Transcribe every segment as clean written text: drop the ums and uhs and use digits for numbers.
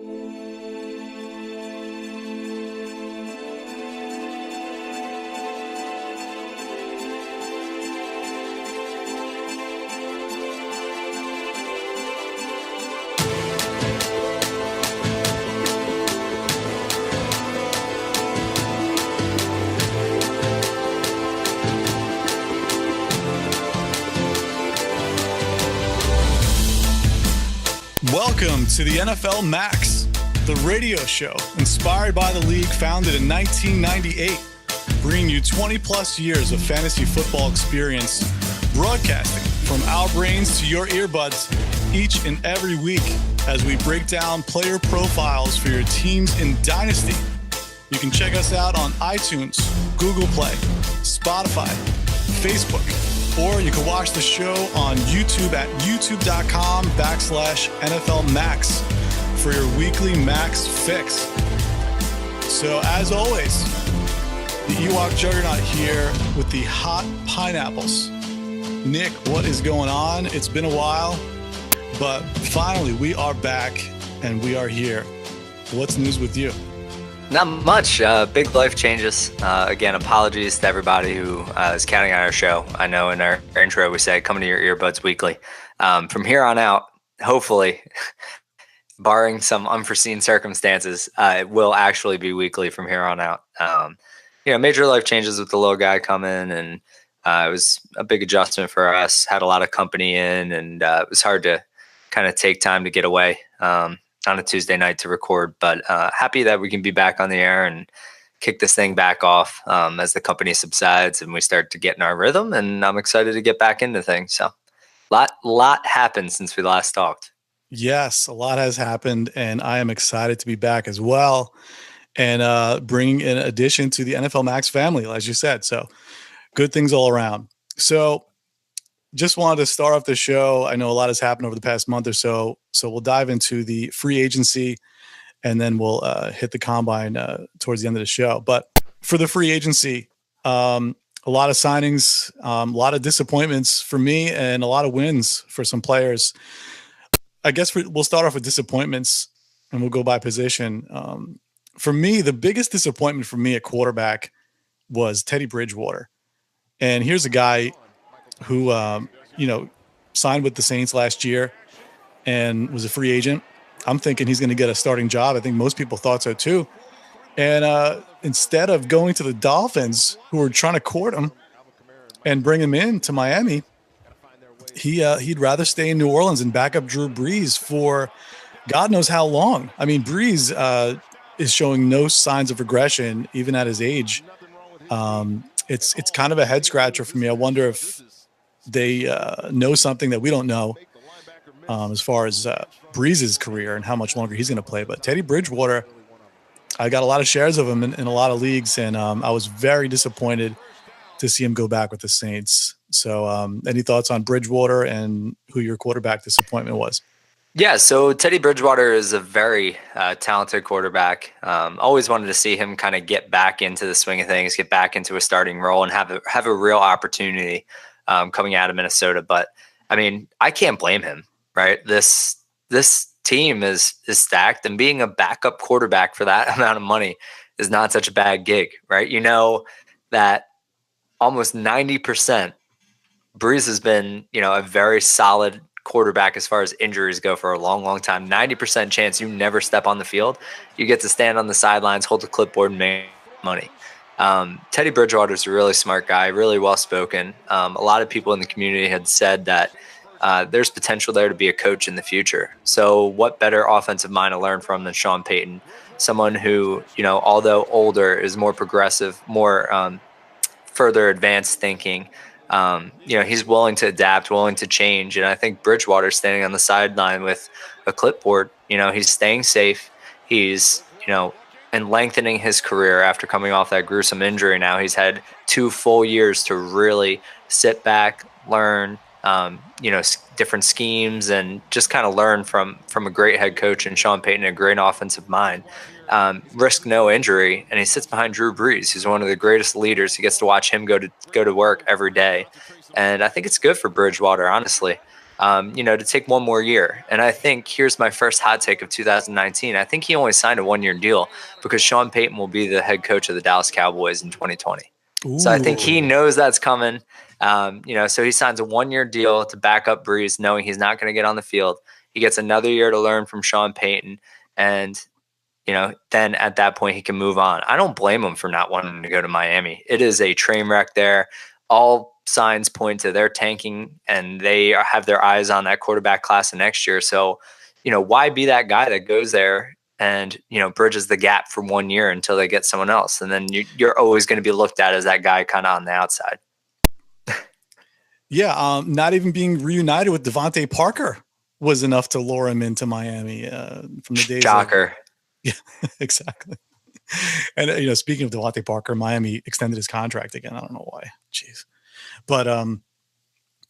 Welcome to the NFLMAX, the radio show inspired by the league, founded in 1998, bringing you 20-plus years of fantasy football experience, broadcasting from our brains to your earbuds each and every week as we break down player profiles for your teams in Dynasty. You can check us out on iTunes, Google Play, Spotify, Facebook, or you can watch the show on YouTube at youtube.com/NFLMAX for your weekly Max fix. So as always, the Ewok Juggernaut here with the hot pineapples. Nick, what is going on? It's been a while, but finally we are back and we are here. What's news with you? Not much. Big life changes. Again, apologies to everybody who is counting on our show. I know in our intro we said coming to your earbuds weekly. From here on out, hopefully, barring some unforeseen circumstances, it will actually be weekly from here on out. Major life changes with the little guy coming, and it was a big adjustment for us. Had a lot of company in, and it was hard to kind of take time to get away on a Tuesday night to record, but happy that we can be back on the air and kick this thing back off as the company subsides and we start to get in our rhythm. And I'm excited to get back into things. So lot happened since we last talked. Yes, a lot has happened, and I am excited to be back as well and bringing in addition to the NFLMAX family, as you said. So good things all around. So just wanted to start off the show. I know a lot has happened over the past month or so. So we'll dive into the free agency and then we'll hit the combine towards the end of the show. But for the free agency, a lot of signings, a lot of disappointments for me and a lot of wins for some players. I guess we'll start off with disappointments and we'll go by position. For me, the biggest disappointment for me at quarterback was Teddy Bridgewater. And here's a guy who, signed with the Saints last year and was a free agent. I'm thinking he's going to get a starting job. I think most people thought so too. And instead of going to the Dolphins, who were trying to court him and bring him in to Miami, he'd rather stay in New Orleans and back up Drew Brees for God knows how long. I mean, Brees is showing no signs of regression, even at his age. It's kind of a head scratcher for me. I wonder if they know something that we don't know as far as Breeze's career and how much longer he's going to play. But Teddy Bridgewater, I got a lot of shares of him in a lot of leagues, and I was very disappointed to see him go back with the Saints. So any thoughts on Bridgewater and who your quarterback disappointment was? Yeah, so Teddy Bridgewater is a very talented quarterback. Always wanted to see him kind of get back into the swing of things, get back into a starting role, and have a real opportunity coming out of Minnesota. But I mean, I can't blame him, right? This team is stacked, and being a backup quarterback for that amount of money is not such a bad gig, right? You know that almost 90%, Brees has been, a very solid quarterback as far as injuries go for a long, long time. 90% chance you never step on the field. You get to stand on the sidelines, hold the clipboard, and make money. Teddy Bridgewater is a really smart guy, really well-spoken. A lot of people in the community had said that there's potential there to be a coach in the future. So what better offensive mind to learn from than Sean Payton, someone who, although older, is more progressive, more further advanced thinking. He's willing to adapt, willing to change. And I think Bridgewater standing on the sideline with a clipboard, he's staying safe. He's, and lengthening his career after coming off that gruesome injury. Now he's had 2 full years to really sit back, learn, different schemes, and just kind of learn from a great head coach and Sean Payton, a great offensive mind. Risk no injury, and he sits behind Drew Brees. He's one of the greatest leaders. He gets to watch him go to work every day, and I think it's good for Bridgewater, honestly. to take one more year. And I think here's my first hot take of 2019. I think he only signed a 1-year deal because Sean Payton will be the head coach of the Dallas Cowboys in 2020. Ooh. So I think he knows that's coming. So he signs a 1-year deal to back up Breeze, knowing he's not going to get on the field. He gets another year to learn from Sean Payton. And, then at that point he can move on. I don't blame him for not wanting to go to Miami. It is a train wreck there. All signs point to they're tanking, and they have their eyes on that quarterback class of next year. So, why be that guy that goes there and, bridges the gap for 1 year until they get someone else? And then you're always going to be looked at as that guy kind of on the outside. Yeah. Not even being reunited with Devontae Parker was enough to lure him into Miami from the days. Shocker. Yeah, exactly. And, speaking of Devontae Parker, Miami extended his contract again. I don't know why. Jeez. But,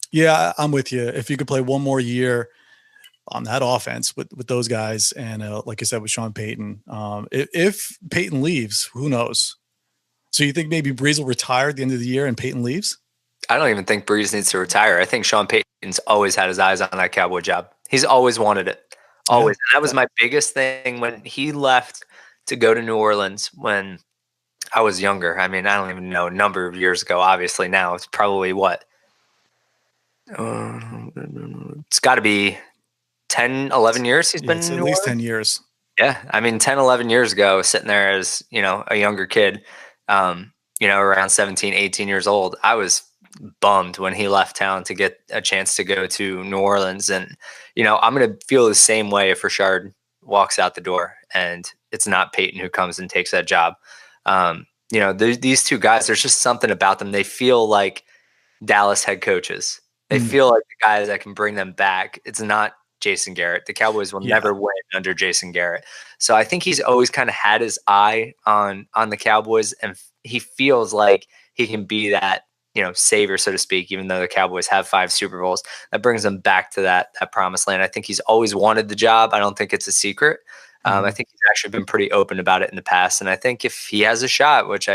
yeah, I'm with you. If you could play one more year on that offense with those guys, and like I said, with Sean Payton, if Payton leaves, who knows? So you think maybe Breeze will retire at the end of the year and Payton leaves? I don't even think Breeze needs to retire. I think Sean Payton's always had his eyes on that Cowboy job. He's always wanted it. Always. Yeah. And that was my biggest thing when he left to go to New Orleans when I was younger. I mean, I don't even know, a number of years ago. Obviously now it's probably what? It's got to be 10, 11 years he's been in New Orleans? At least 10 years. Yeah. I mean, 10, 11 years ago, sitting there as, a younger kid, around 17, 18 years old, I was bummed when he left town to get a chance to go to New Orleans. And, I'm going to feel the same way if Rashard walks out the door and it's not Peyton who comes and takes that job. These two guys, there's just something about them. They feel like Dallas head coaches. They feel like the guys that can bring them back. It's not Jason Garrett. The Cowboys will never win under Jason Garrett. So I think he's always kind of had his eye on the Cowboys, and he feels like he can be that, savior, so to speak, even though the Cowboys have 5 Super Bowls. That brings them back to that promised land. I think he's always wanted the job. I don't think it's a secret. I think he's actually been pretty open about it in the past. And I think if he has a shot, which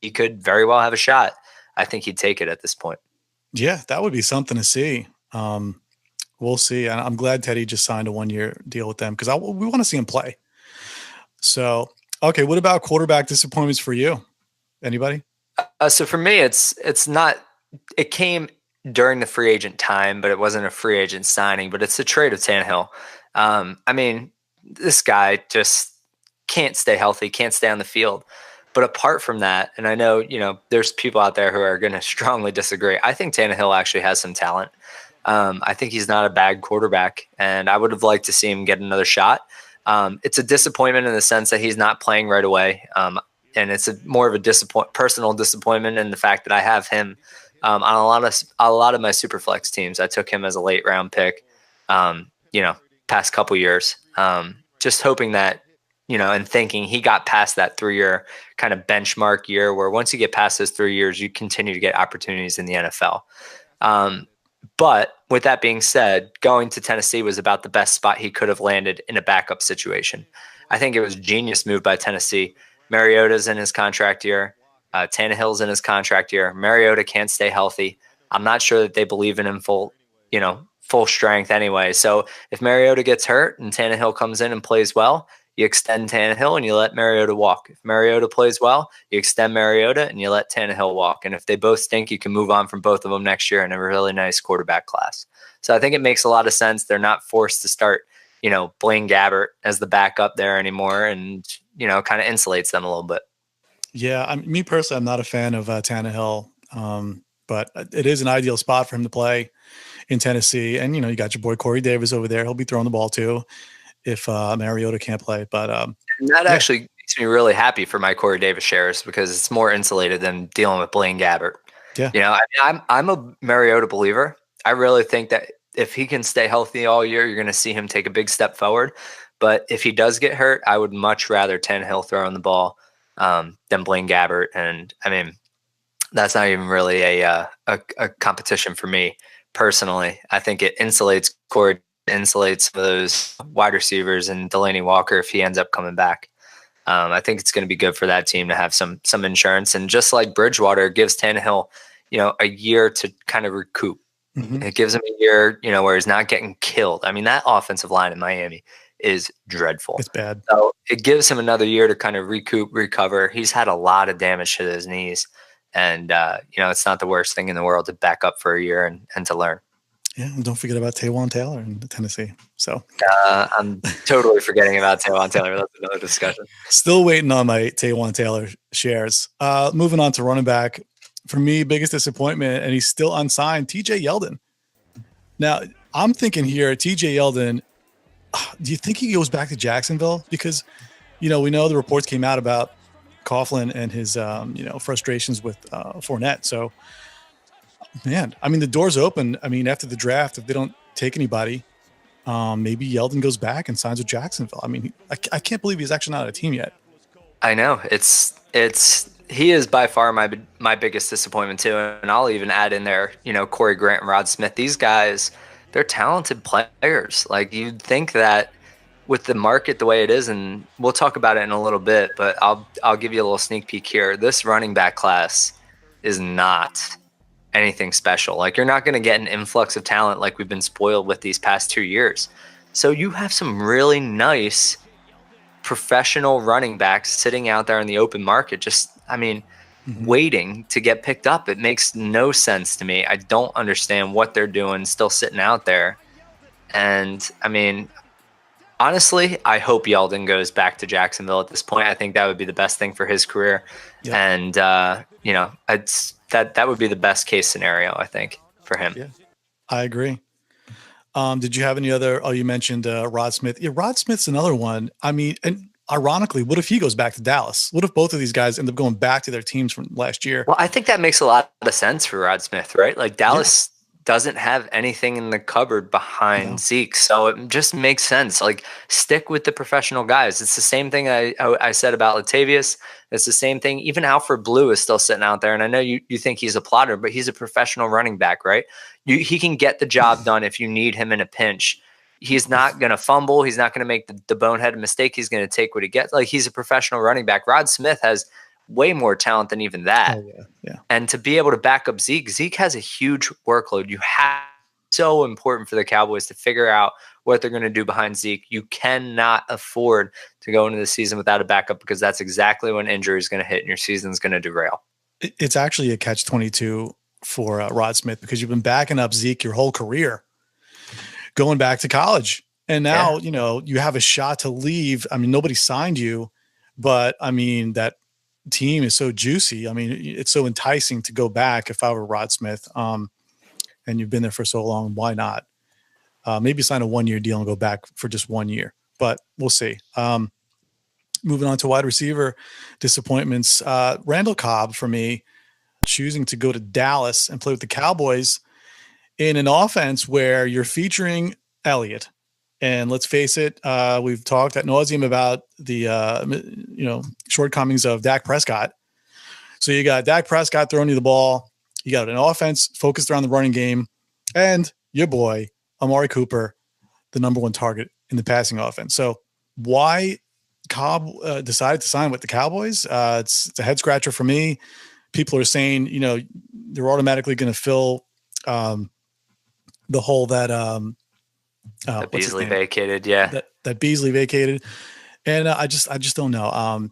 he could very well have a shot, I think he'd take it at this point. Yeah, that would be something to see. We'll see. And I'm glad Teddy just signed a 1-year deal with them because we want to see him play. So, okay, what about quarterback disappointments for you? Anybody? So for me, it's not. It came during the free agent time, but it wasn't a free agent signing. But it's the trade of Tannehill. I mean, this guy just can't stay healthy, can't stay on the field. But apart from that, and I know, there's people out there who are going to strongly disagree. I think Tannehill actually has some talent. I think he's not a bad quarterback, and I would have liked to see him get another shot. It's a disappointment in the sense that he's not playing right away. And it's more of a personal disappointment in the fact that I have him on a lot of my Superflex teams. I took him as a late round pick, past couple years, just hoping that, and thinking he got past that 3-year kind of benchmark year where once you get past those 3 years, you continue to get opportunities in the NFL. But with that being said, going to Tennessee was about the best spot he could have landed in a backup situation. I think it was a genius move by Tennessee. Mariota's in his contract year. Tannehill's in his contract year. Mariota can't stay healthy. I'm not sure that they believe in him full strength anyway. So if Mariota gets hurt and Tannehill comes in and plays well, you extend Tannehill and you let Mariota walk. If Mariota plays well, you extend Mariota and you let Tannehill walk. And if they both stink, you can move on from both of them next year in a really nice quarterback class. So I think it makes a lot of sense. They're not forced to start, Blaine Gabbert as the backup there anymore, and, kind of insulates them a little bit. Yeah, me personally, I'm not a fan of Tannehill, but it is an ideal spot for him to play in Tennessee. And, you got your boy Corey Davis over there. He'll be throwing the ball too if Mariota can't play. But that actually makes me really happy for my Corey Davis shares because it's more insulated than dealing with Blaine Gabbert. Yeah. I'm a Mariota believer. I really think that if he can stay healthy all year, you're going to see him take a big step forward. But if he does get hurt, I would much rather Tannehill throwing the ball than Blaine Gabbert. And I mean, that's not even really a competition for me personally. I think it insulates Corey, insulates those wide receivers and Delaney Walker if he ends up coming back. I think it's going to be good for that team to have some insurance. And just like Bridgewater, gives Tannehill, a year to kind of recoup. Mhm. It gives him a year, where he's not getting killed. I mean, that offensive line in Miami is dreadful. It's bad. So it gives him another year to kind of recoup, recover. He's had a lot of damage to his knees. And, it's not the worst thing in the world to back up for a year and to learn. Yeah, and don't forget about Taywan Taylor in Tennessee. So I'm totally forgetting about Taywan Taylor. That's another discussion. still waiting on my Taywan Taylor shares. Moving on to running back. For me, biggest disappointment, and he's still unsigned, TJ Yeldon. Now, I'm thinking here, TJ Yeldon, do you think he goes back to Jacksonville? Because, we know the reports came out about Coughlin and his, frustrations with Fournette. So, man, I mean, the door's open. I mean, after the draft, if they don't take anybody, maybe Yeldon goes back and signs with Jacksonville. I mean, I can't believe he's actually not on a team yet. I know he is by far my biggest disappointment too. And I'll even add in there, Corey Grant and Rod Smith, these guys, they're talented players. Like you'd think that with the market the way it is, and we'll talk about it in a little bit, but I'll give you a little sneak peek here. This running back class is not anything special. Like you're not going to get an influx of talent like we've been spoiled with these past 2 years. So you have some really nice professional running backs sitting out there in the open market, waiting to get picked up. It makes no sense to me. I don't understand what they're doing still sitting out there. And I mean, honestly, I hope Yeldon goes back to Jacksonville at this point. I think that would be the best thing for his career. Yep. And, that would be the best case scenario, I think, for him. Yeah, I agree. Did you have any other? Oh, you mentioned Rod Smith. Yeah, Rod Smith's another one. I mean, and ironically, what if he goes back to Dallas? What if both of these guys end up going back to their teams from last year? Well, I think that makes a lot of sense for Rod Smith, right? Like Dallas doesn't have anything in the cupboard behind Zeke, so it just makes sense. Like stick with the professional guys. It's the same thing I said about Latavius. It's the same thing. Even Alfred Blue is still sitting out there, and I know you think he's a plotter, but he's a professional running back, right? He can get the job done if you need him in a pinch. He's not going to fumble. He's not going to make the boneheaded mistake. He's going to take what he gets. Like he's a professional running back. Rod Smith has way more talent than even that. Oh, yeah. And to be able to back up Zeke has a huge workload. So important for the Cowboys to figure out what they're going to do behind Zeke. You cannot afford to go into the season without a backup because that's exactly when injury is going to hit and your season's going to derail. It's actually a catch-22 for Rod Smith because you've been backing up Zeke your whole career, going back to college. And now, you have a shot to leave. I mean, nobody signed you, but I mean, that team is so juicy. I mean, it's so enticing to go back if I were Rod Smith. And you've been there for so long, why not? Maybe sign a 1-year deal and go back for just 1 year, but we'll see. Moving on to wide receiver disappointments. Randall Cobb, for me, choosing to go to Dallas and play with the Cowboys in an offense where you're featuring Elliott. And let's face it, we've talked ad nauseum about the shortcomings of Dak Prescott. So you got Dak Prescott throwing you the ball. You got an offense focused around the running game, and your boy Amari Cooper, the number one target in the passing offense. So why Cobb decided to sign with the Cowboys? It's a head scratcher for me. People are saying, they're automatically going to fill the hole that Beasley vacated. Yeah. That Beasley vacated. And I just don't know.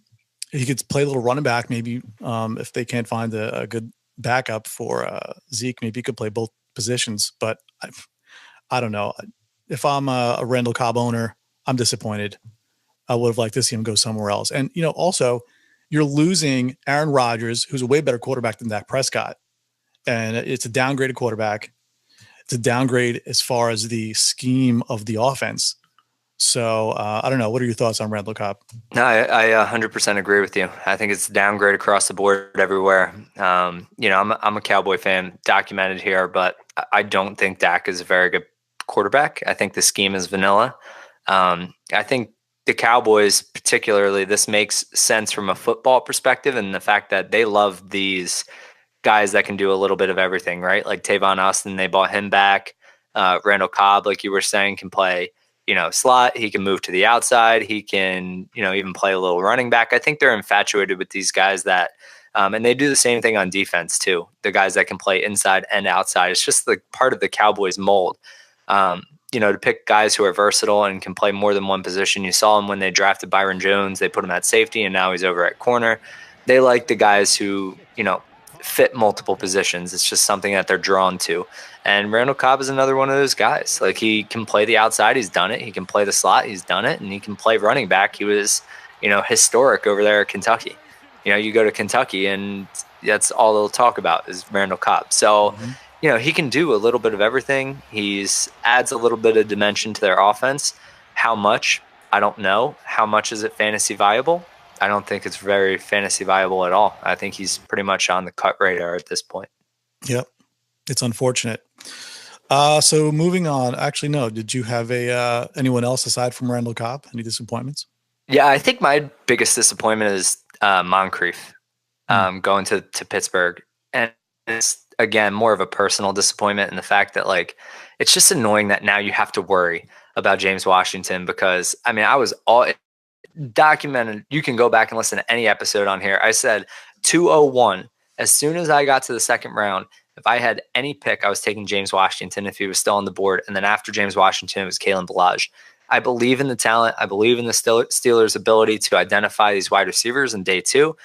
He could play a little running back. Maybe if they can't find a good backup for Zeke, maybe he could play both positions, but I don't know. If I'm a Randall Cobb owner, I'm disappointed. I would have liked to see him go somewhere else. And, also you're losing Aaron Rodgers, who's a way better quarterback than Dak Prescott. And it's a downgraded quarterback. It's a downgrade as far as the scheme of the offense. So I don't know. What are your thoughts on Randall Cobb? No, I 100% agree with you. I think it's a downgrade across the board everywhere. I'm a Cowboy fan, documented here, but I don't think Dak is a very good quarterback. I think the scheme is vanilla. I think the Cowboys, particularly, this makes sense from a football perspective and the fact that they love these guys that can do a little bit of everything, right? Like Tavon Austin, they bought him back. Randall Cobb, like you were saying, can play, slot. He can move to the outside. He can, even play a little running back. I think they're infatuated with these guys that And they do the same thing on defense too. The guys that can play inside and outside. It's just the part of the Cowboys mold. To pick guys who are versatile and can play more than one position. You saw him when they drafted Byron Jones. They put him at safety, and now he's over at corner. They like the guys who, fit multiple positions. It's just something that they're drawn to. And Randall Cobb is another one of those guys. Like, he can play the outside. He's done it. He can play the slot. He's done it. And he can play running back. He was, historic over there at Kentucky. You go to Kentucky and that's all they'll talk about is Randall Cobb. So, he can do a little bit of everything. Adds a little bit of dimension to their offense. How much? I don't know. How much is it fantasy viable? I don't think it's very fantasy viable at all. I think he's pretty much on the cut radar at this point. Yep. It's unfortunate. So moving on. Actually, no. Did you have anyone else aside from Randall Cobb? Any disappointments? Yeah, I think my biggest disappointment is Moncrief going to Pittsburgh. And it's, again, more of a personal disappointment in the fact that, like, it's just annoying that now you have to worry about James Washington because, I was all documented. You can go back and listen to any episode on here. I said 201. As soon as I got to the second round, if I had any pick, I was taking James Washington if he was still on the board. And then after James Washington, it was Kalen Ballage. I believe in the talent. I believe in the Steelers' ability to identify these wide receivers in day two.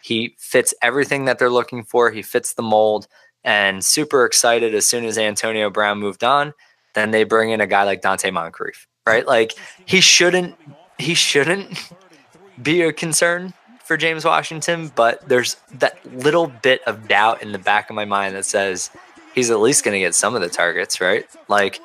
He fits everything that they're looking for. He fits the mold. And super excited as soon as Antonio Brown moved on. Then they bring in a guy like Dante Moncrief, right? Like, he shouldn't be a concern for James Washington, but there's that little bit of doubt in the back of my mind that says he's at least going to get some of the targets, right? Like,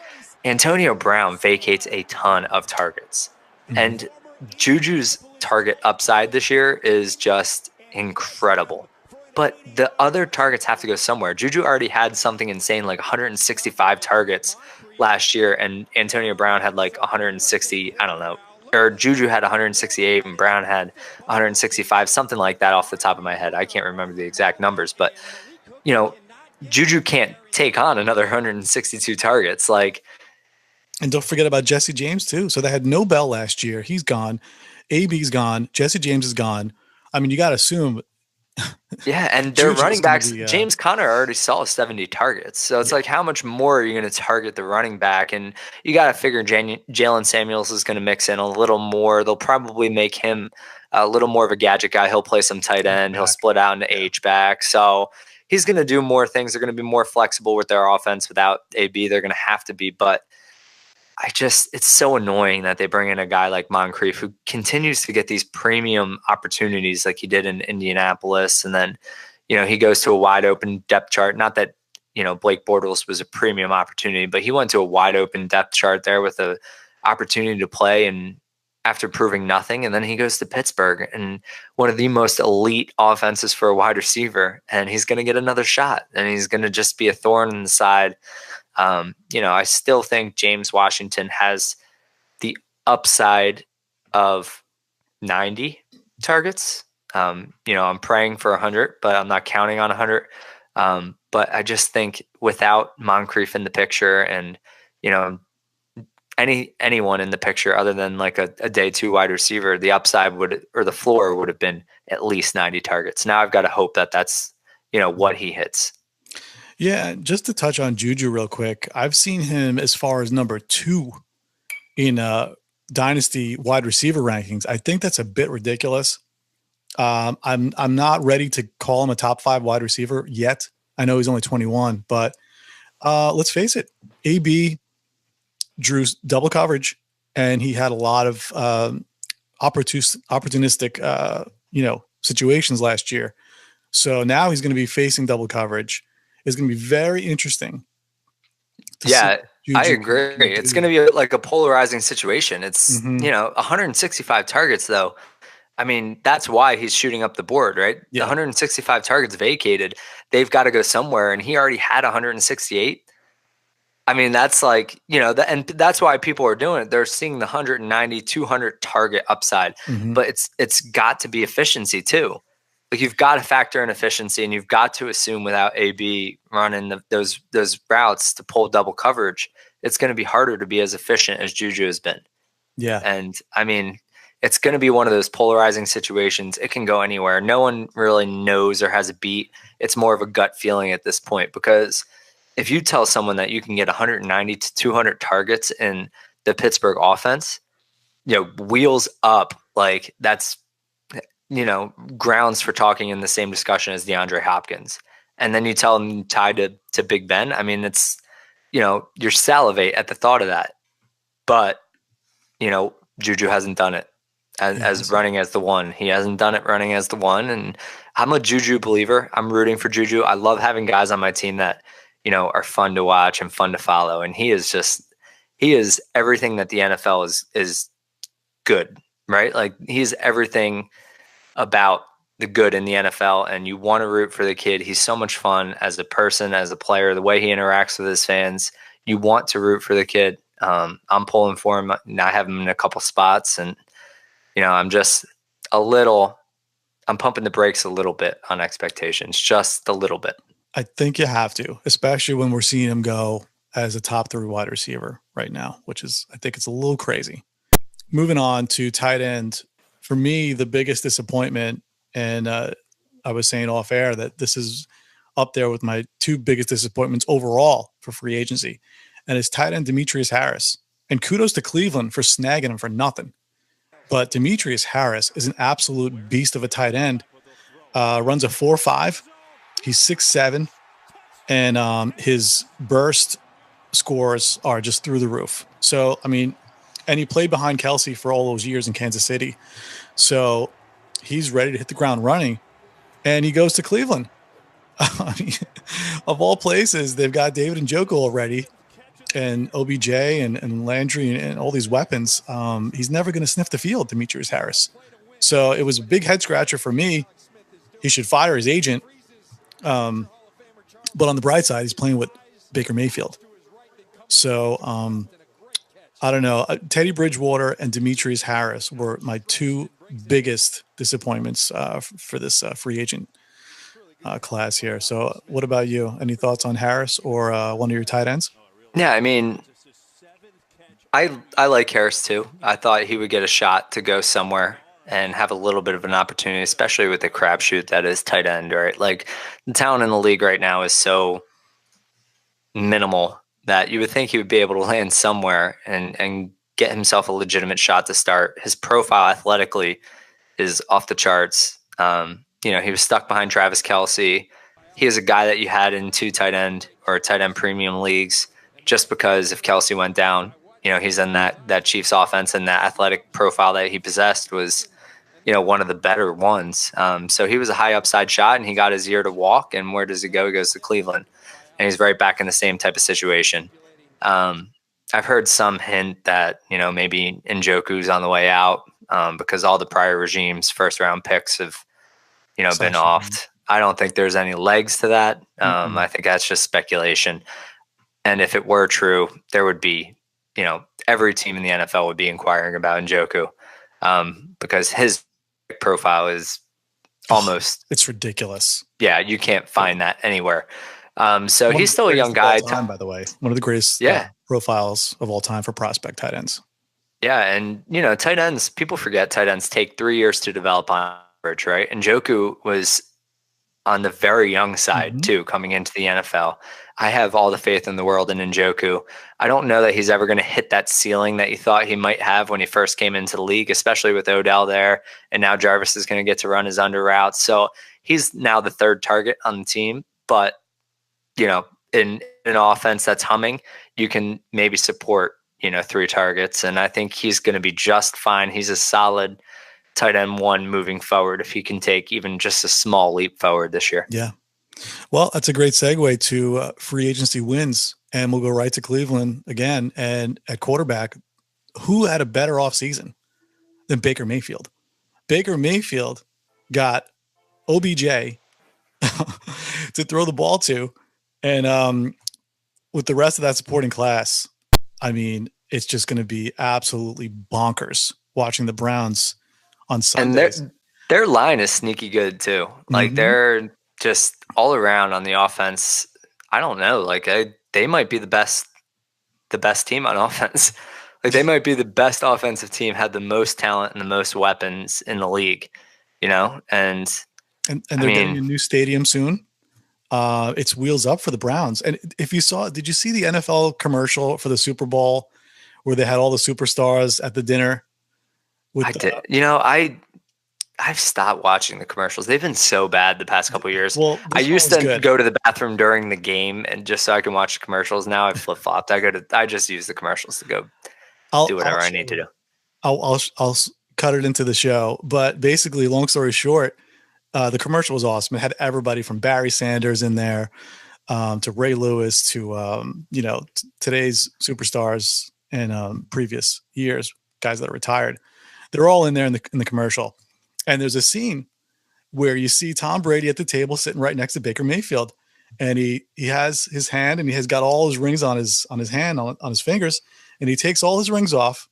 Antonio Brown vacates a ton of targets. And Juju's target upside this year is just incredible. But the other targets have to go somewhere. Juju already had something insane, like 165 targets last year, and Antonio Brown had like 160, I don't know. Or Juju had 168 and Brown had 165, something like that off the top of my head. I can't remember the exact numbers, but, Juju can't take on another 162 targets. Like, and don't forget about Jesse James too. So they had no Bell last year. He's gone. AB's gone. Jesse James is gone. You got to assume. Yeah, and their running backs, James Conner already saw 70 targets. So it's like, how much more are you going to target the running back? And you got to figure Jalen Samuels is going to mix in a little more. They'll probably make him a little more of a gadget guy. He'll play some tight end. He'll split out into H-back. So he's going to do more things. They're going to be more flexible with their offense without AB. They're going to have to be. But it's so annoying that they bring in a guy like Moncrief who continues to get these premium opportunities like he did in Indianapolis. And then, he goes to a wide open depth chart. Not that, Blake Bortles was a premium opportunity, but he went to a wide open depth chart there with a opportunity to play. And after proving nothing, and then he goes to Pittsburgh and one of the most elite offenses for a wide receiver. And he's going to get another shot and he's going to just be a thorn in the side. I still think James Washington has the upside of 90 targets. I'm praying for 100, but I'm not counting on 100. But I just think without Moncrief in the picture and, anyone in the picture other than like a day two wide receiver, the upside the floor would have been at least 90 targets. Now I've got to hope that that's, what he hits. Yeah, just to touch on Juju real quick, I've seen him as far as number 2 in Dynasty wide receiver rankings. I think that's a bit ridiculous. I'm not ready to call him a top 5 wide receiver yet. I know he's only 21, but let's face it, AB drew double coverage, and he had a lot of opportunistic, situations last year. So now he's going to be facing double coverage. It's going to be very interesting. Yeah, I agree. It's going to be like a polarizing situation. It's, 165 targets, though. That's why he's shooting up the board, right? Yeah. The 165 targets vacated. They've got to go somewhere, and he already had 168. That's like, and that's why people are doing it. They're seeing the 190, 200 target upside, but it's got to be efficiency too. Like, you've got to factor in efficiency, and you've got to assume without AB running those routes to pull double coverage, it's going to be harder to be as efficient as Juju has been. Yeah. And it's going to be one of those polarizing situations. It can go anywhere. No one really knows or has a beat. It's more of a gut feeling at this point, because if you tell someone that you can get 190 to 200 targets in the Pittsburgh offense, wheels up, like that's, grounds for talking in the same discussion as DeAndre Hopkins. And then you tell them tied to Big Ben. I mean, it's, you salivate at the thought of that. But, Juju hasn't done it as running as the one. He hasn't done it running as the one. And I'm a Juju believer. I'm rooting for Juju. I love having guys on my team that, are fun to watch and fun to follow. And he is everything that the NFL is good, right? Like, he's everything about the good in the NFL, and you want to root for the kid. He's so much fun as a person, as a player, the way he interacts with his fans. You want to root for the kid. I'm pulling for him. I have him in a couple spots, and I'm pumping the brakes a little bit on expectations, just a little bit. I think you have to, especially when we're seeing him go as a top 3 wide receiver right now, which is, I think it's a little crazy. Moving on to tight end. For me, the biggest disappointment, and I was saying off air that this is up there with my 2 biggest disappointments overall for free agency, and it's tight end Demetrius Harris. And kudos to Cleveland for snagging him for nothing. But Demetrius Harris is an absolute beast of a tight end. Runs a 4.5. He's 6'7", and his burst scores are just through the roof. So, I mean, and he played behind Kelsey for all those years in Kansas City. So he's ready to hit the ground running, and he goes to Cleveland. I mean, of all places, they've got David Njoku already, and OBJ and Landry and all these weapons. He's never going to sniff the field, Demetrius Harris. So it was a big head scratcher for me. He should fire his agent. But on the bright side, he's playing with Baker Mayfield. So I don't know. Teddy Bridgewater and Demetrius Harris were my 2 biggest disappointments for this free agent class here. So what about you? Any thoughts on Harris or one of your tight ends? Yeah, I mean, I like Harris too. I thought he would get a shot to go somewhere and have a little bit of an opportunity, especially with the crapshoot that is tight end, right? Like, the talent in the league right now is so minimal that you would think he would be able to land somewhere and get himself a legitimate shot to start. His profile athletically is off the charts. He was stuck behind Travis Kelce. He is a guy that you had in 2 tight end or tight end premium leagues just because if Kelce went down, he's in that Chiefs offense, and that athletic profile that he possessed was, one of the better ones. So he was a high upside shot, and he got his year to walk. And where does he go? He goes to Cleveland, and he's right back in the same type of situation. I've heard some hint that, maybe Njoku's on the way out because all the prior regimes' first round picks have, been offed. I don't think there's any legs to that. I think that's just speculation. And if it were true, there would be, every team in the NFL would be inquiring about Njoku because his profile is almost it's ridiculous. Yeah, you can't find that anywhere. So he's still a young guy. Time, by the way, one of the greatest profiles of all time for prospect tight ends. Yeah, and tight ends, people forget tight ends take 3 years to develop on average, right? And Njoku was on the very young side too, coming into the NFL. I have all the faith in the world in Njoku. I don't know that he's ever going to hit that ceiling that you thought he might have when he first came into the league, especially with Odell there. And now Jarvis is going to get to run his under routes. So he's now the 3rd target on the team. But, in an offense that's humming, you can maybe support, 3 targets. And I think he's going to be just fine. He's a solid tight end 1 moving forward if he can take even just a small leap forward this year. Yeah. Well, that's a great segue to free agency wins, and we'll go right to Cleveland again. And at quarterback, who had a better offseason than Baker Mayfield? Baker Mayfield got OBJ to throw the ball to, and with the rest of that supporting class, I mean, it's just going to be absolutely bonkers watching the Browns on Sundays. And their line is sneaky good too. Like they're just all around on the offense. I don't know. Like they might be the best team on offense. Like they might be the best offensive team, had the most talent and the most weapons in the league, you know? And they're getting a new stadium soon. It's wheels up for the Browns. And if you saw, did you see the NFL commercial for the Super Bowl where they had all the superstars at the dinner? I did. I've stopped watching the commercials. They've been so bad the past couple of years. Well, I used to go to the bathroom during the game and just so I can watch the commercials. Now I've flip flopped. I just use the commercials to go do whatever I need to do. I'll cut it into the show, but basically, long story short, the commercial was awesome. It had everybody from Barry Sanders in there to Ray Lewis to today's superstars and previous years, guys that are retired. They're all in there in the commercial. And there's a scene where you see Tom Brady at the table sitting right next to Baker Mayfield. And he has his hand and he has got all his rings on his hand, on his fingers. And he takes all his rings off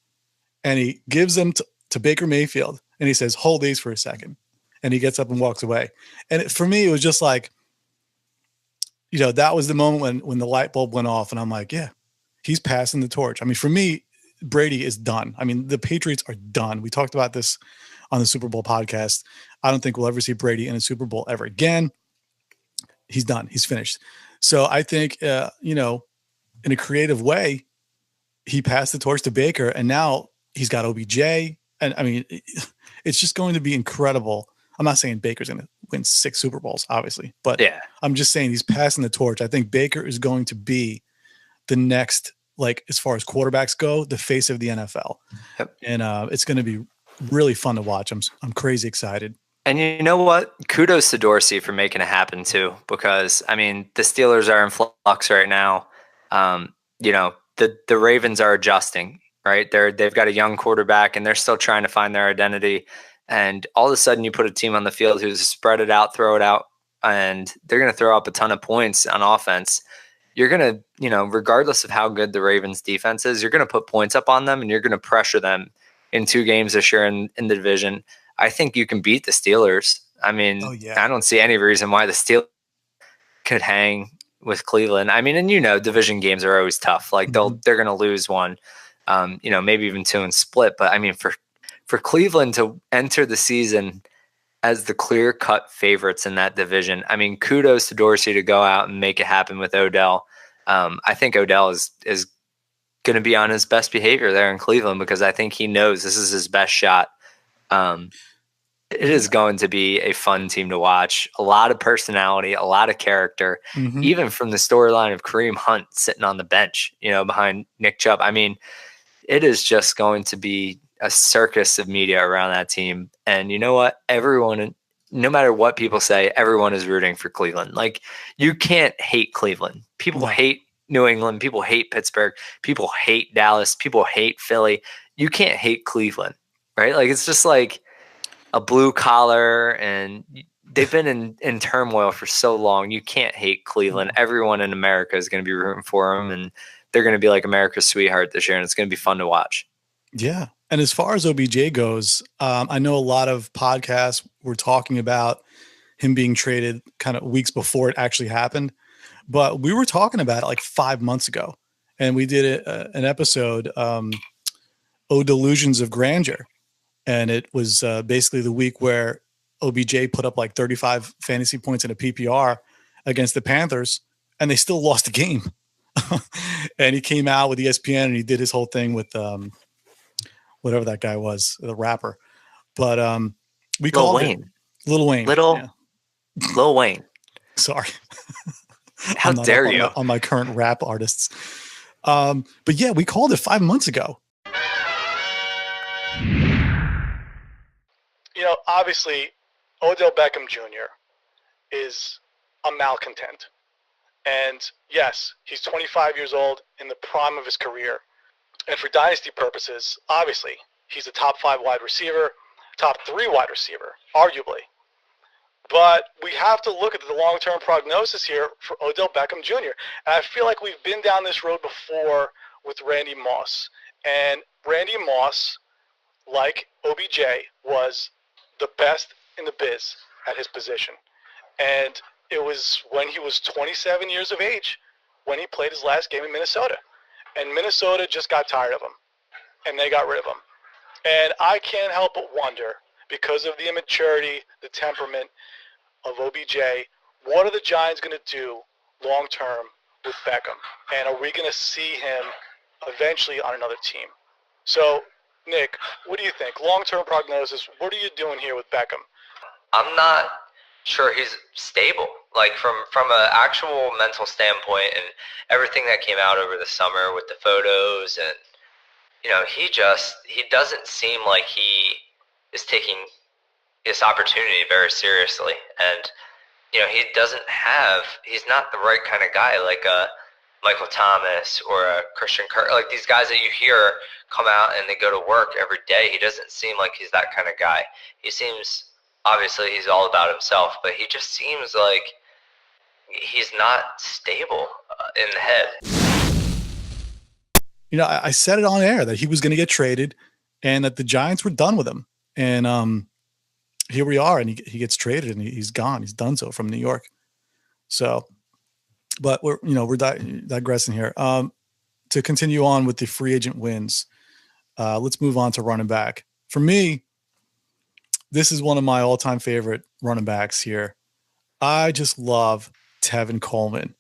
and he gives them to Baker Mayfield. And he says, hold these for a second. And he gets up and walks away. And for me, it was just like, that was the moment when the light bulb went off. And I'm like, yeah, he's passing the torch. I mean, for me, Brady is done. I mean, the Patriots are done. We talked about this on the Super Bowl podcast. I don't think we'll ever see Brady in a Super Bowl ever again. He's done. He's finished. So I think, in a creative way, he passed the torch to Baker, and now he's got OBJ. And I mean, it's just going to be incredible. I'm not saying Baker's going to win 6 Super Bowls, obviously, but yeah, I'm just saying he's passing the torch. I think Baker is going to be the next, like, as far as quarterbacks go, the face of the NFL. Yep. And it's going to be really fun to watch. I'm crazy excited. And you know what? Kudos to Dorsey for making it happen too, because I mean, the Steelers are in flux right now. The Ravens are adjusting, right? They've got a young quarterback and they're still trying to find their identity. And all of a sudden you put a team on the field who's spread it out, throw it out, and they're going to throw up a ton of points on offense. You're going to, regardless of how good the Ravens defense is, you're going to put points up on them and you're going to pressure them in 2 games this year in the division. I think you can beat the Steelers. I mean, I don't see any reason why the Steelers could hang with Cleveland. I mean, and division games are always tough. Like they're going to lose one, maybe even 2 and split. But I mean, for Cleveland to enter the season as the clear-cut favorites in that division, I mean, kudos to Dorsey to go out and make it happen with Odell. I think Odell is going to be on his best behavior there in Cleveland because I think he knows this is his best shot. It is going to be a fun team to watch. A lot of personality, a lot of character, even from the storyline of Kareem Hunt sitting on the bench, behind Nick Chubb. I mean, it is just going to be a circus of media around that team. And you know what? Everyone, no matter what people say, everyone is rooting for Cleveland. Like, you can't hate Cleveland. People hate New England. People hate Pittsburgh. People hate Dallas. People hate Philly. You can't hate Cleveland, right? Like, it's just like a blue collar, and they've been in turmoil for so long. You can't hate Cleveland. Everyone in America is going to be rooting for them, and they're going to be like America's sweetheart this year, and it's going to be fun to watch. Yeah. And as far as OBJ goes, I know a lot of podcasts were talking about him being traded kind of weeks before it actually happened. But we were talking about it like 5 months ago. And we did an episode, Oh Delusions of Grandeur. And it was basically the week where OBJ put up like 35 fantasy points in a PPR against the Panthers, and they still lost the game. And he came out with ESPN and he did his whole thing with whatever that guy was, the rapper. But we called Wayne. Lil Wayne. Lil Wayne. Sorry. How dare you? On my current rap artists. But yeah, we called it 5 months ago. Obviously, Odell Beckham Jr. is a malcontent. And yes, he's 25 years old in the prime of his career. And for dynasty purposes, obviously, he's a top 5 wide receiver, top 3 wide receiver, arguably. But we have to look at the long-term prognosis here for Odell Beckham Jr. And I feel like we've been down this road before with Randy Moss. And Randy Moss, like OBJ, was the best in the biz at his position. And it was when he was 27 years of age when he played his last game in Minnesota. And Minnesota just got tired of him. and they got rid of him. And I can't help but wonder, because of the immaturity, the temperament of OBJ, what are the Giants going to do long-term with Beckham? And are we going to see him eventually on another team? So, Nick, what do you think? Long-term prognosis, what are you doing here with Beckham? I'm not sure he's stable. Like from an actual mental standpoint and everything that came out over the summer with the photos, and he doesn't seem like he is taking this opportunity very seriously. And he's not the right kind of guy like a Michael Thomas or a Christian Kirk, like these guys that you hear come out and they go to work every day. He doesn't seem like he's that kind of guy. He seems, obviously he's all about himself, but he just seems like he's not stable in the head. I said it on air that he was going to get traded and that the Giants were done with him. And here we are, and he gets traded and he's gone. He's done so from New York. So, but we're digressing here. To continue on with the free agent wins, let's move on to running back. For me, this is one of my all-time favorite running backs here. I just love Tevin Coleman.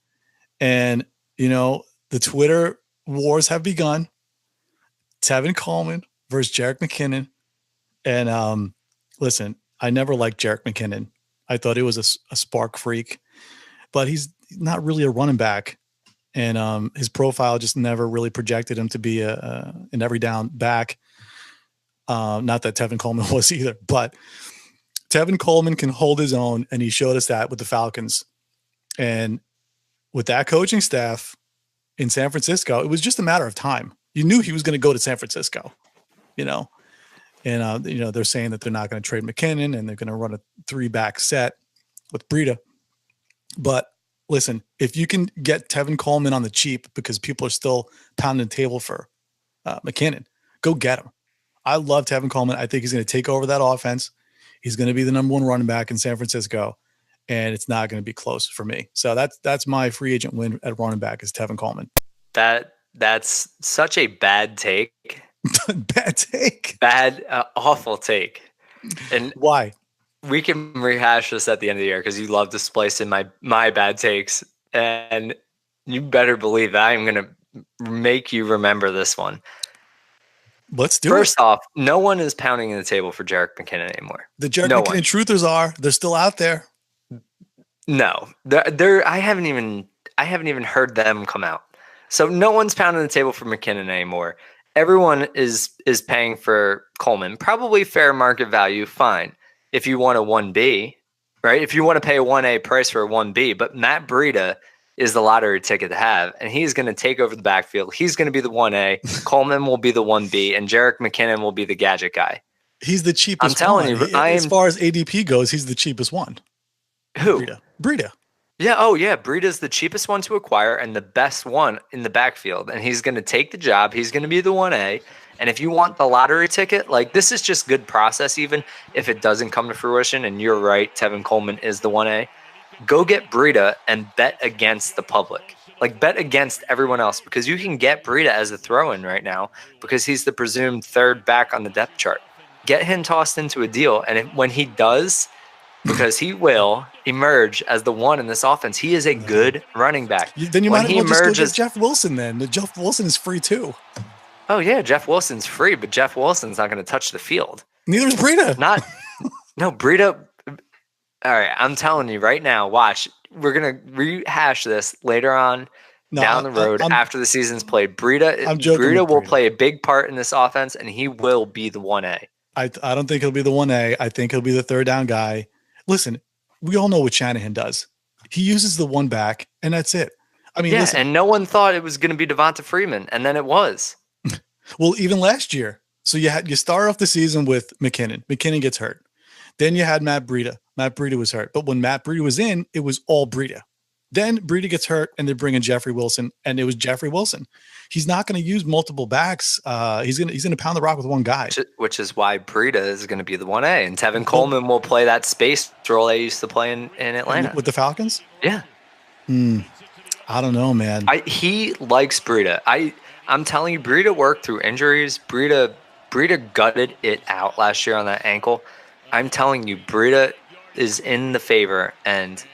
And, the Twitter wars have begun. Tevin Coleman versus Jerick McKinnon. And listen, I never liked Jerick McKinnon. I thought he was a spark freak, but he's not really a running back. And his profile just never really projected him to be an every down back. Not that Tevin Coleman was either, but Tevin Coleman can hold his own, and he showed us that with the Falcons. And with that coaching staff in San Francisco, it was just a matter of time. You knew he was going to go to San Francisco, And, they're saying that they're not going to trade McKinnon and they're going to run a 3-back set with Breida. But listen, if you can get Tevin Coleman on the cheap because people are still pounding the table for McKinnon, go get him. I love Tevin Coleman. I think he's going to take over that offense. He's going to be the number 1 running back in San Francisco, and it's not going to be close for me. So that's my free agent win at running back is Tevin Coleman. That's such a bad take. Bad take. Bad, awful take. And why? We can rehash this at the end of the year because you love to splice in my bad takes, and you better believe that I'm going to make you remember this one. Let's do First off, no one is pounding in the table for Jerick McKinnon anymore. The Jerick McKinnon truthers are. They're still out there. No, I haven't even heard them come out. So no one's pounding the table for McKinnon anymore. Everyone is paying for Coleman. Probably fair market value, fine. If you want a 1B, right? If you want to pay a 1A price for a 1B, but Matt Breida is the lottery ticket to have, and he's going to take over the backfield. He's going to be the 1A. Coleman will be the 1B, and Jerick McKinnon will be the gadget guy. He's the cheapest. I'm telling you, as far as ADP goes, he's the cheapest one. Who? Breida. Yeah. Oh, yeah. Breida's the cheapest one to acquire and the best one in the backfield, and he's going to take the job. He's going to be the 1A. And if you want the lottery ticket, like this is just good process, even if it doesn't come to fruition. And you're right, Tevin Coleman is the 1A. Go get Breida and bet against the public. Like bet against everyone else because you can get Breida as a throw-in right now because he's the presumed 3rd back on the depth chart. Get him tossed into a deal, and when he does, because he will emerge as the 1 in this offense, he is a good running back. Then you might as well just go get Jeff Wilson then. Jeff Wilson is free too. Oh, yeah, Jeff Wilson's free, but Jeff Wilson's not going to touch the field. Neither is Breida. No, Breida. All right, I'm telling you right now, watch. We're going to rehash this later on down the road after the season's played. Breida will play a big part in this offense, and he will be the 1A. I don't think he'll be the 1A. I think he'll be the 3rd down guy. Listen, we all know what Shanahan does. He uses the 1 back, and that's it. I mean, listen, and no one thought it was going to be Devonta Freeman, and then it was. Well, even last year. So you start off the season with McKinnon. McKinnon gets hurt. Then you had Matt Breida. Matt Breida was hurt. But when Matt Breida was in, it was all Breida. Then Breida gets hurt, and they bring in Jeffrey Wilson, and it was Jeffrey Wilson. He's not going to use multiple backs. He's going to pound the rock with one guy. Which is why Breida is going to be the 1A, and Tevin Coleman will play that space role they used to play in Atlanta. With the Falcons? Yeah. I don't know, man. He likes Breida. I'm telling you, Breida worked through injuries. Breida gutted it out last year on that ankle. I'm telling you, Breida is in the favor, and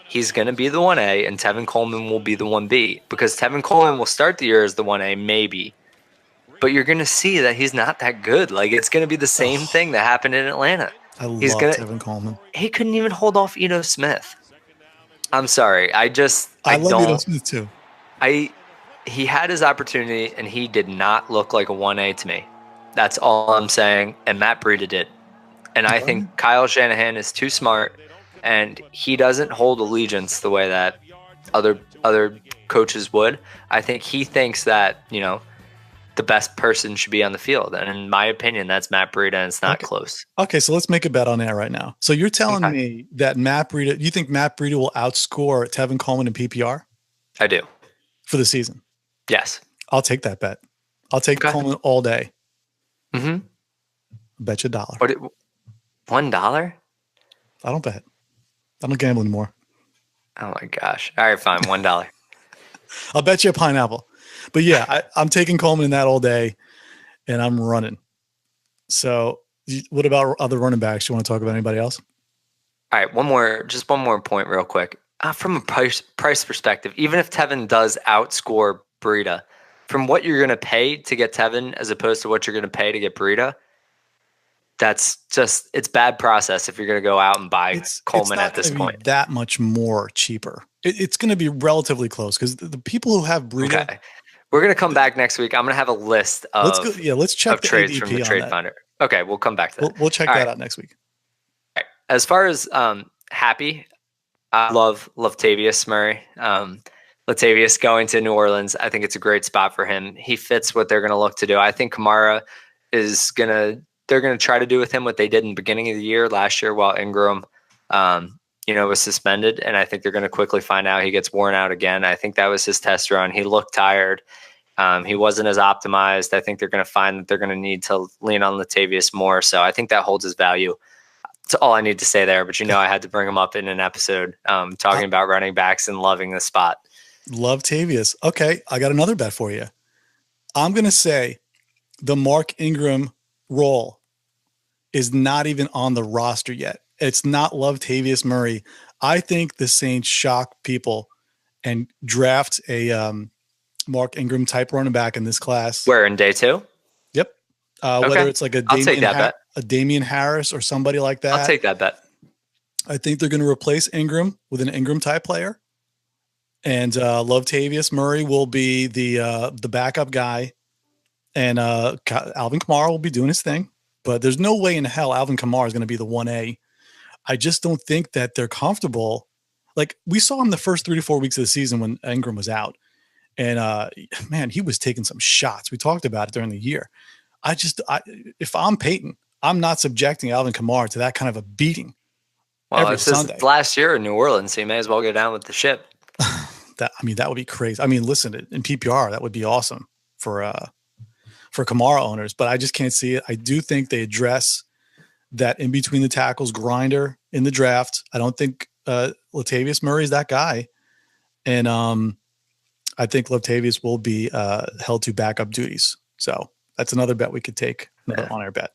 he's going to be the 1A, and Tevin Coleman will be the 1B, because Tevin Coleman will start the year as the 1A, maybe. But you're going to see that he's not that good. Like, it's going to be the same thing that happened in Atlanta. I love Tevin Coleman. He couldn't even hold off Ito Smith. I'm sorry. I love Ito Smith too. He had his opportunity, and he did not look like a 1A to me. That's all I'm saying. And Matt Breida did. And I think Kyle Shanahan is too smart, and he doesn't hold allegiance the way that other coaches would. I think he thinks that, the best person should be on the field. And in my opinion, that's Matt Breida, and it's not close. Okay, so let's make a bet on that right now. So you're telling me that you think Matt Breida will outscore Tevin Coleman in PPR? I do. For the season? Yes. I'll take that bet. I'll take Coleman all day. Mm-hmm. Bet you $1. $1? I don't bet. I don't gamble anymore. Oh my gosh. All right, fine. $1. I'll bet you a pineapple. But yeah, I'm taking Coleman in that all day, and I'm running. So what about other running backs? You want to talk about anybody else? All right, one more point real quick. From a price perspective, even if Tevin does outscore Breida, from what you're going to pay to get Tevin as opposed to what you're going to pay to get Breida, it's bad process if you're going to go out and buy Coleman at this point. That much more cheaper. It's going to be relatively close because the people who have Breida. Okay. We're going to come back next week. I'm going to have a list of let's check the trades ADP from the trade finder. Okay, we'll come back to that. We'll check that out next week. All right. As far as happy, I love Latavius Murray. Latavius going to New Orleans, I think it's a great spot for him. He fits what they're going to look to do. I think Kamara they're going to try to do with him what they did in the beginning of the year last year while Ingram, was suspended. And I think they're going to quickly find out he gets worn out again. I think that was his test run. He looked tired. He wasn't as optimized. I think they're going to find that they're going to need to lean on Latavius more. So I think that holds his value. That's all I need to say there. But I had to bring him up in an episode talking about running backs and loving the spot. Love Tavius. Okay, I got another bet for you. I'm going to say the Mark Ingram role is not even on the roster yet. It's not Latavius Murray. I think the Saints shock people and draft a Mark Ingram type running back in this class. Where, in day 2? Yep. Whether it's like a Damien Harris or somebody like that. I'll take that bet. I think they're going to replace Ingram with an Ingram type player. And Latavius Murray will be the backup guy. And Alvin Kamara will be doing his thing. But there's no way in hell Alvin Kamara is going to be the 1A. I just don't think that they're comfortable. Like, we saw him the first 3 to 4 weeks of the season when Ingram was out. And, man, he was taking some shots. We talked about it during the year. If I'm Peyton, I'm not subjecting Alvin Kamara to that kind of a beating every Sunday. Last year in New Orleans, so he may as well go down with the ship. That would be crazy. I mean, listen, in PPR, that would be awesome for Kamara owners, but I just can't see it. I do think they address that in between the tackles grinder in the draft. I don't think Latavius Murray is that guy. And I think Latavius will be held to backup duties. So that's another bet we could take, another on-air bet.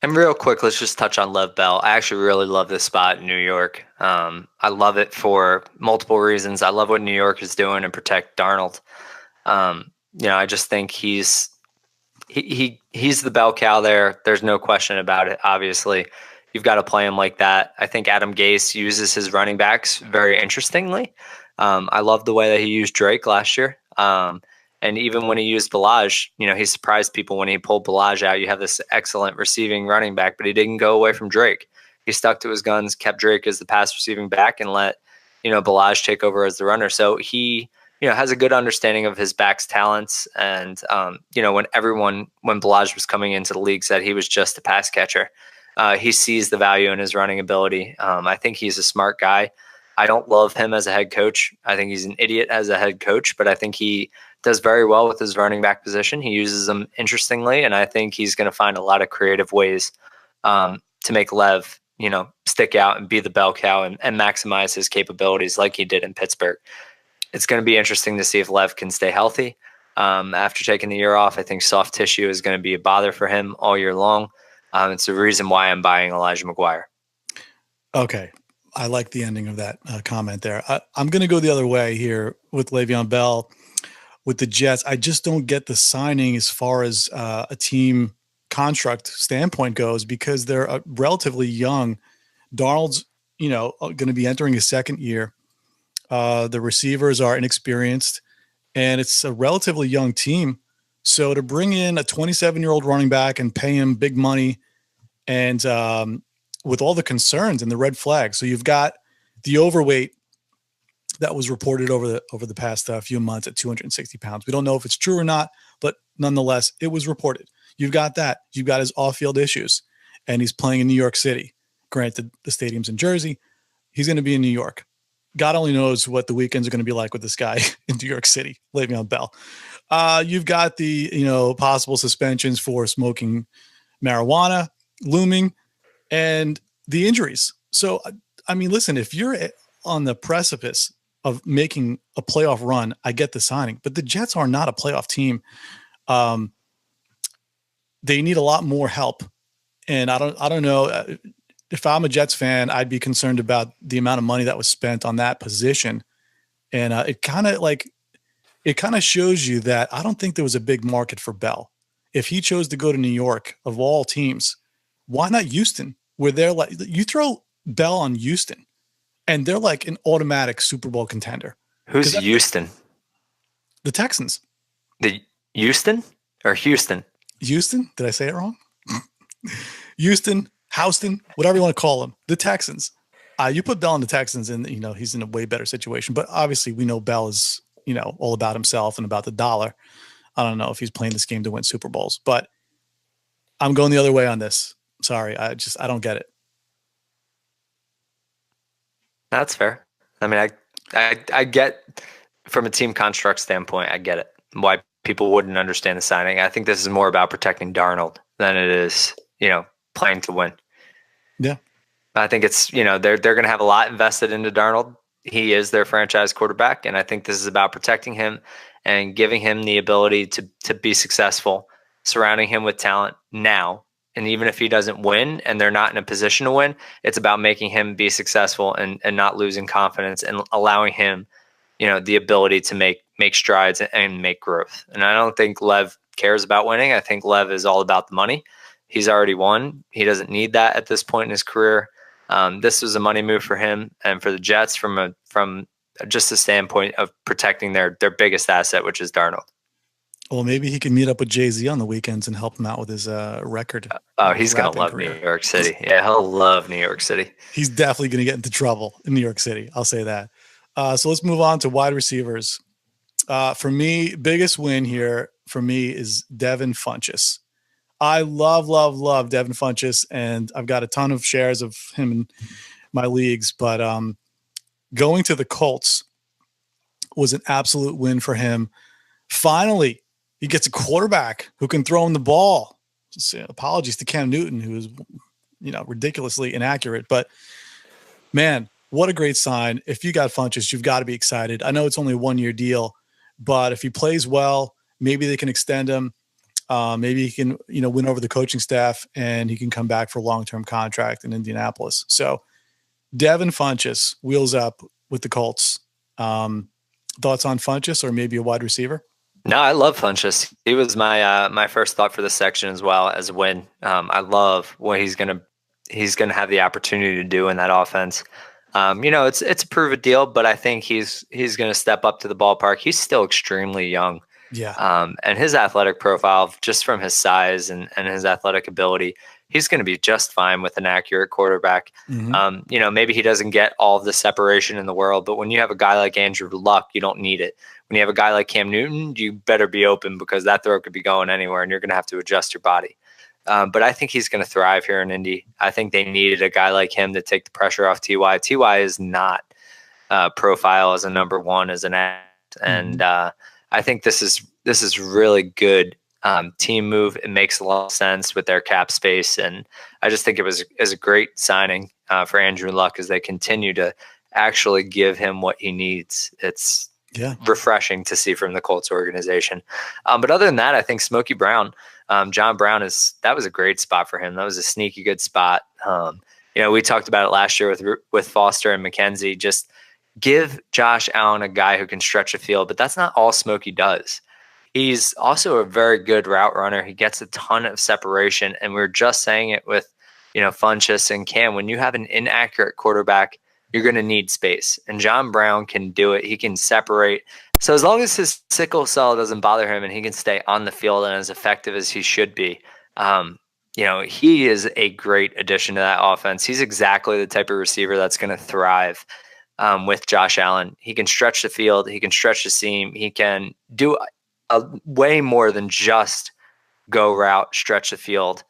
And real quick, let's just touch on Lev Bell. I actually really love this spot in New York. I love it for multiple reasons. I love what New York is doing to protect Darnold. I just think he's the bell cow there. There's no question about it. Obviously, you've got to play him like that. I think Adam Gase uses his running backs very interestingly. I love the way that he used Drake last year. And even when he used Ballage, he surprised people when he pulled Ballage out. You have this excellent receiving running back, but he didn't go away from Drake. He stuck to his guns, kept Drake as the pass receiving back, and let Ballage take over as the runner. So he has a good understanding of his back's talents. And when Ballage was coming into the league, said he was just a pass catcher. He sees the value in his running ability. I think he's a smart guy. I don't love him as a head coach. I think he's an idiot as a head coach, but I think he does very well with his running back position. He uses them interestingly, and I think he's going to find a lot of creative ways to make Lev, stick out and be the bell cow and maximize his capabilities like he did in Pittsburgh. It's going to be interesting to see if Lev can stay healthy. after taking the year off. I think soft tissue is going to be a bother for him all year long. It's the reason why I'm buying Elijah McGuire. Okay. I like the ending of that comment there. I'm going to go the other way here with Le'Veon Bell with the Jets. I just don't get the signing as far as a team construct standpoint goes, because they're relatively young. Darnold's, going to be entering his second year. The receivers are inexperienced, and it's a relatively young team. So to bring in a 27-year-old running back and pay him big money, and with all the concerns and the red flags. So you've got the overweight that was reported over the past few months at 260 pounds. We don't know if it's true or not, but nonetheless, it was reported. You've got that. You've got his off-field issues, and he's playing in New York City. Granted, the stadium's in Jersey. He's going to be in New York. God only knows what the weekends are going to be like with this guy in New York City, Le'Veon Bell. You've got the, possible suspensions for smoking marijuana looming, and the injuries. So, I mean, listen, if you're on the precipice of making a playoff run, I get the signing, but the Jets are not a playoff team. They need a lot more help. And I don't know if I'm a Jets fan, I'd be concerned about the amount of money that was spent on that position. And it kind of shows you that I don't think there was a big market for Bell. If he chose to go to New York, of all teams, why not Houston? Where they're like, you throw Bell on Houston, and they're like an automatic Super Bowl contender. Who's Houston? The Texans. The Houston or Houston? Houston? Did I say it wrong? Houston, Houston, whatever you want to call them. The Texans. You put Bell on the Texans, and he's in a way better situation. But obviously, we know Bell is all about himself and about the dollar. I don't know if he's playing this game to win Super Bowls, but I'm going the other way on this. Sorry, I don't get it. That's fair. I mean, I get from a team construct standpoint, I get it. Why people wouldn't understand the signing. I think this is more about protecting Darnold than it is, playing to win. Yeah. I think it's, they're going to have a lot invested into Darnold. He is their franchise quarterback, and I think this is about protecting him and giving him the ability to be successful, surrounding him with talent now. And even if he doesn't win and they're not in a position to win, it's about making him be successful and not losing confidence and allowing him, the ability to make strides and make growth. And I don't think Lev cares about winning. I think Lev is all about the money. He's already won. He doesn't need that at this point in his career. This was a money move for him and for the Jets from just a standpoint of protecting their biggest asset, which is Darnold. Well, maybe he can meet up with Jay-Z on the weekends and help him out with his record. Oh, he's going to love New York City. Yeah, he'll love New York City. He's definitely going to get into trouble in New York City. I'll say that. So let's move on to wide receivers. For me, biggest win here for me is Devin Funchess. I love Devin Funchess, and I've got a ton of shares of him in my leagues. But going to the Colts was an absolute win for him. Finally, he gets a quarterback who can throw him the ball. Apologies to Cam Newton, who is, ridiculously inaccurate. But, man, what a great sign. If you got Funchess, you've got to be excited. I know it's only a one-year deal, but if he plays well, maybe they can extend him. Maybe he can, win over the coaching staff, and he can come back for a long-term contract in Indianapolis. So, Devin Funchess wheels up with the Colts. Thoughts on Funchess or maybe a wide receiver? No, I love Funchess. He was my first thought for this section as well as a win. I love what he's gonna have the opportunity to do in that offense. It's a prove it deal, but I think he's gonna step up to the ballpark. He's still extremely young. Yeah. And his athletic profile, just from his size and his athletic ability, he's going to be just fine with an accurate quarterback. Mm-hmm. Maybe he doesn't get all of the separation in the world, but when you have a guy like Andrew Luck, you don't need it. When you have a guy like Cam Newton, you better be open because that throw could be going anywhere and you're going to have to adjust your body. But I think he's going to thrive here in Indy. I think they needed a guy like him to take the pressure off T.Y. T.Y. is not profile as a number one as an act. And I think this is really good team move. It makes a lot of sense with their cap space. And I just think it was a great signing for Andrew Luck as they continue to actually give him what he needs. It's refreshing to see from the Colts organization. But other than that, I think Smokey Brown, John Brown that was a great spot for him. That was a sneaky good spot. We talked about it last year with Foster and McKenzie. Just give Josh Allen a guy who can stretch the field, but that's not all Smokey does. He's also a very good route runner. He gets a ton of separation, and we're just saying it with, Funchess and Cam. When you have an inaccurate quarterback, you're going to need space, and John Brown can do it. He can separate. So as long as his sickle cell doesn't bother him and he can stay on the field and as effective as he should be, he is a great addition to that offense. He's exactly the type of receiver that's going to thrive with Josh Allen. He can stretch the field. He can stretch the seam. He can do way more than just go route, stretch the field,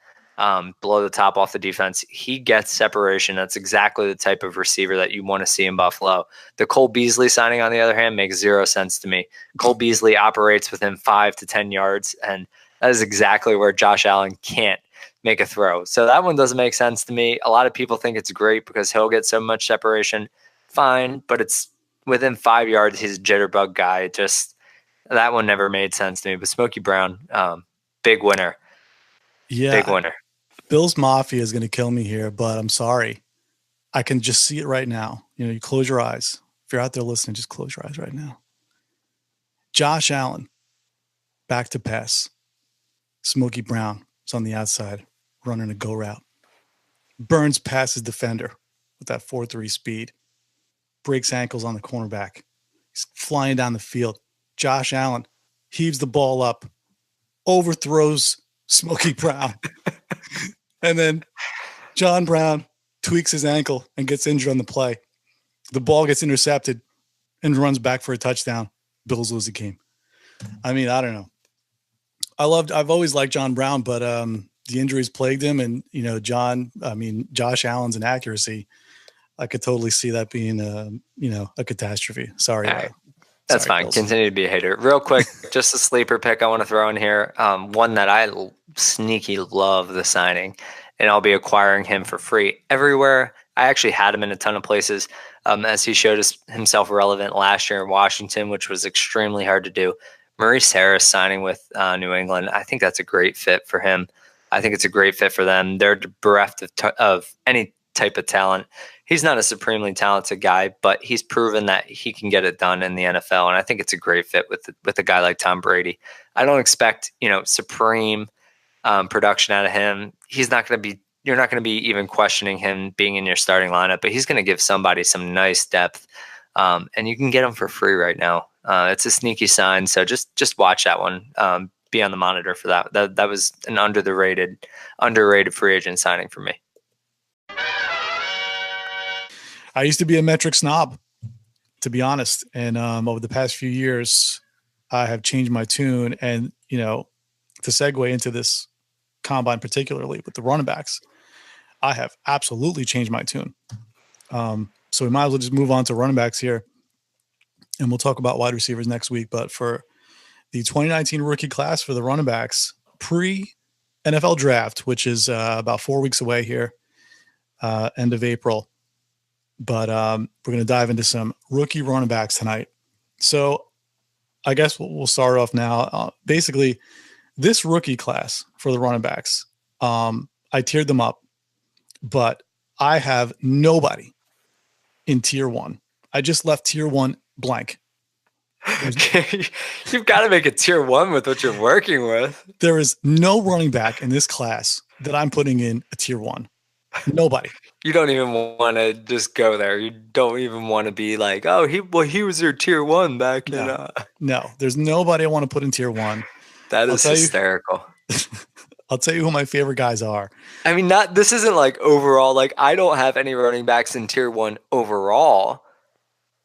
blow the top off the defense. He gets separation. That's exactly the type of receiver that you want to see in Buffalo. The Cole Beasley signing, on the other hand, makes zero sense to me. Cole Beasley operates within 5 to 10 yards, and that is exactly where Josh Allen can't make a throw. So that one doesn't make sense to me. A lot of people think it's great because he'll get so much separation. Fine, but it's within 5 yards. He's a jitterbug guy. Just that one never made sense to me. But Smokey Brown, big winner. Yeah. Big winner. Bills Mafia is going to kill me here, but I'm sorry. I can just see it right now. You close your eyes. If you're out there listening, just close your eyes right now. Josh Allen, back to pass. Smokey Brown is on the outside, running a go route. Burns passes defender with that 4.3 speed. Breaks ankles on the cornerback. He's flying down the field. Josh Allen heaves the ball up, overthrows Smokey Brown. And then John Brown tweaks his ankle and gets injured on the play. The ball gets intercepted and runs back for a touchdown. Bills lose the game. I mean, I don't know. I've always liked John Brown, but the injuries plagued him, and Josh Allen's inaccuracy, I could totally see that being a catastrophe. Sorry. Right. That's fine. Bills. Continue to be a hater. Real quick, just a sleeper pick I want to throw in here. One that I sneaky love the signing, and I'll be acquiring him for free everywhere. I actually had him in a ton of places as he showed himself relevant last year in Washington, which was extremely hard to do. Maurice Harris signing with New England. I think that's a great fit for him. I think it's a great fit for them. They're bereft of any type of talent. He's not a supremely talented guy, but he's proven that he can get it done in the NFL. And I think it's a great fit with a guy like Tom Brady. I don't expect, supreme production out of him. You're not going to be even questioning him being in your starting lineup, but he's going to give somebody some nice depth. And you can get him for free right now. It's a sneaky sign. So just watch that one. Be on the monitor for that. That was an underrated free agent signing for me. I used to be a metric snob, to be honest. And over the past few years, I have changed my tune. And, to segue into this combine, particularly with the running backs, I have absolutely changed my tune. So we might as well just move on to running backs here. And we'll talk about wide receivers next week. But for the 2019 rookie class for the running backs, pre-NFL draft, which is about 4 weeks away here, end of April. But we're going to dive into some rookie running backs tonight. So I guess we'll start off now. Basically, this rookie class for the running backs, I tiered them up, but I have nobody in tier 1. I just left tier 1 blank. You've got to make a tier 1 with what you're working with. There is no running back in this class that I'm putting in a tier 1. Nobody. You don't even want to just go there. You don't even want to be like, oh, he was your tier 1 back in. No, there's nobody I want to put in tier 1. That is hysterical. I'll tell you who my favorite guys are. I mean, this isn't like overall. Like, I don't have any running backs in tier 1 overall,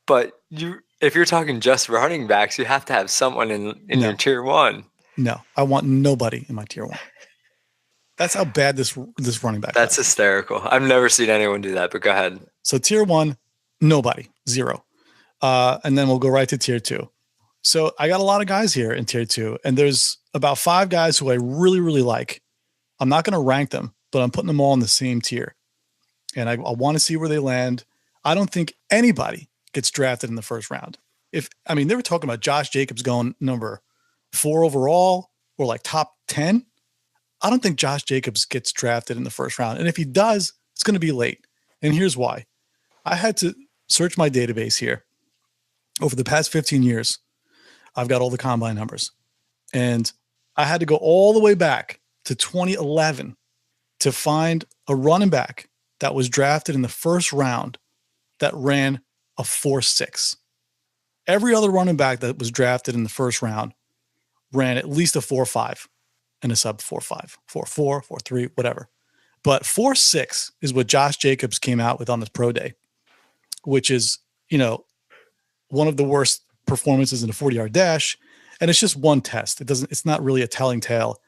but if you're talking just running backs, you have to have someone in your tier 1. No, I want nobody in my tier 1. That's how bad this running back is. That's hysterical. I've never seen anyone do that, but go ahead. So tier 1, nobody, 0. And then we'll go right to tier 2. So I got a lot of guys here in tier 2, and there's about 5 guys who I really, really like. I'm not going to rank them, but I'm putting them all in the same tier. And I want to see where they land. I don't think anybody gets drafted in the first round. they were talking about Josh Jacobs going number 4 overall or like top 10. I don't think Josh Jacobs gets drafted in the first round. And if he does, it's going to be late. And here's why. I had to search my database here. Over the past 15 years, I've got all the combine numbers. And I had to go all the way back to 2011 to find a running back that was drafted in the first round that ran a 4.6. Every other running back that was drafted in the first round ran at least a 4.5 and a sub 4.5, 4.4, 4.3, whatever. But 4.6 is what Josh Jacobs came out with on his pro day, which is, one of the worst performances in a 40-yard dash. And it's just one test. It's not really a telling tale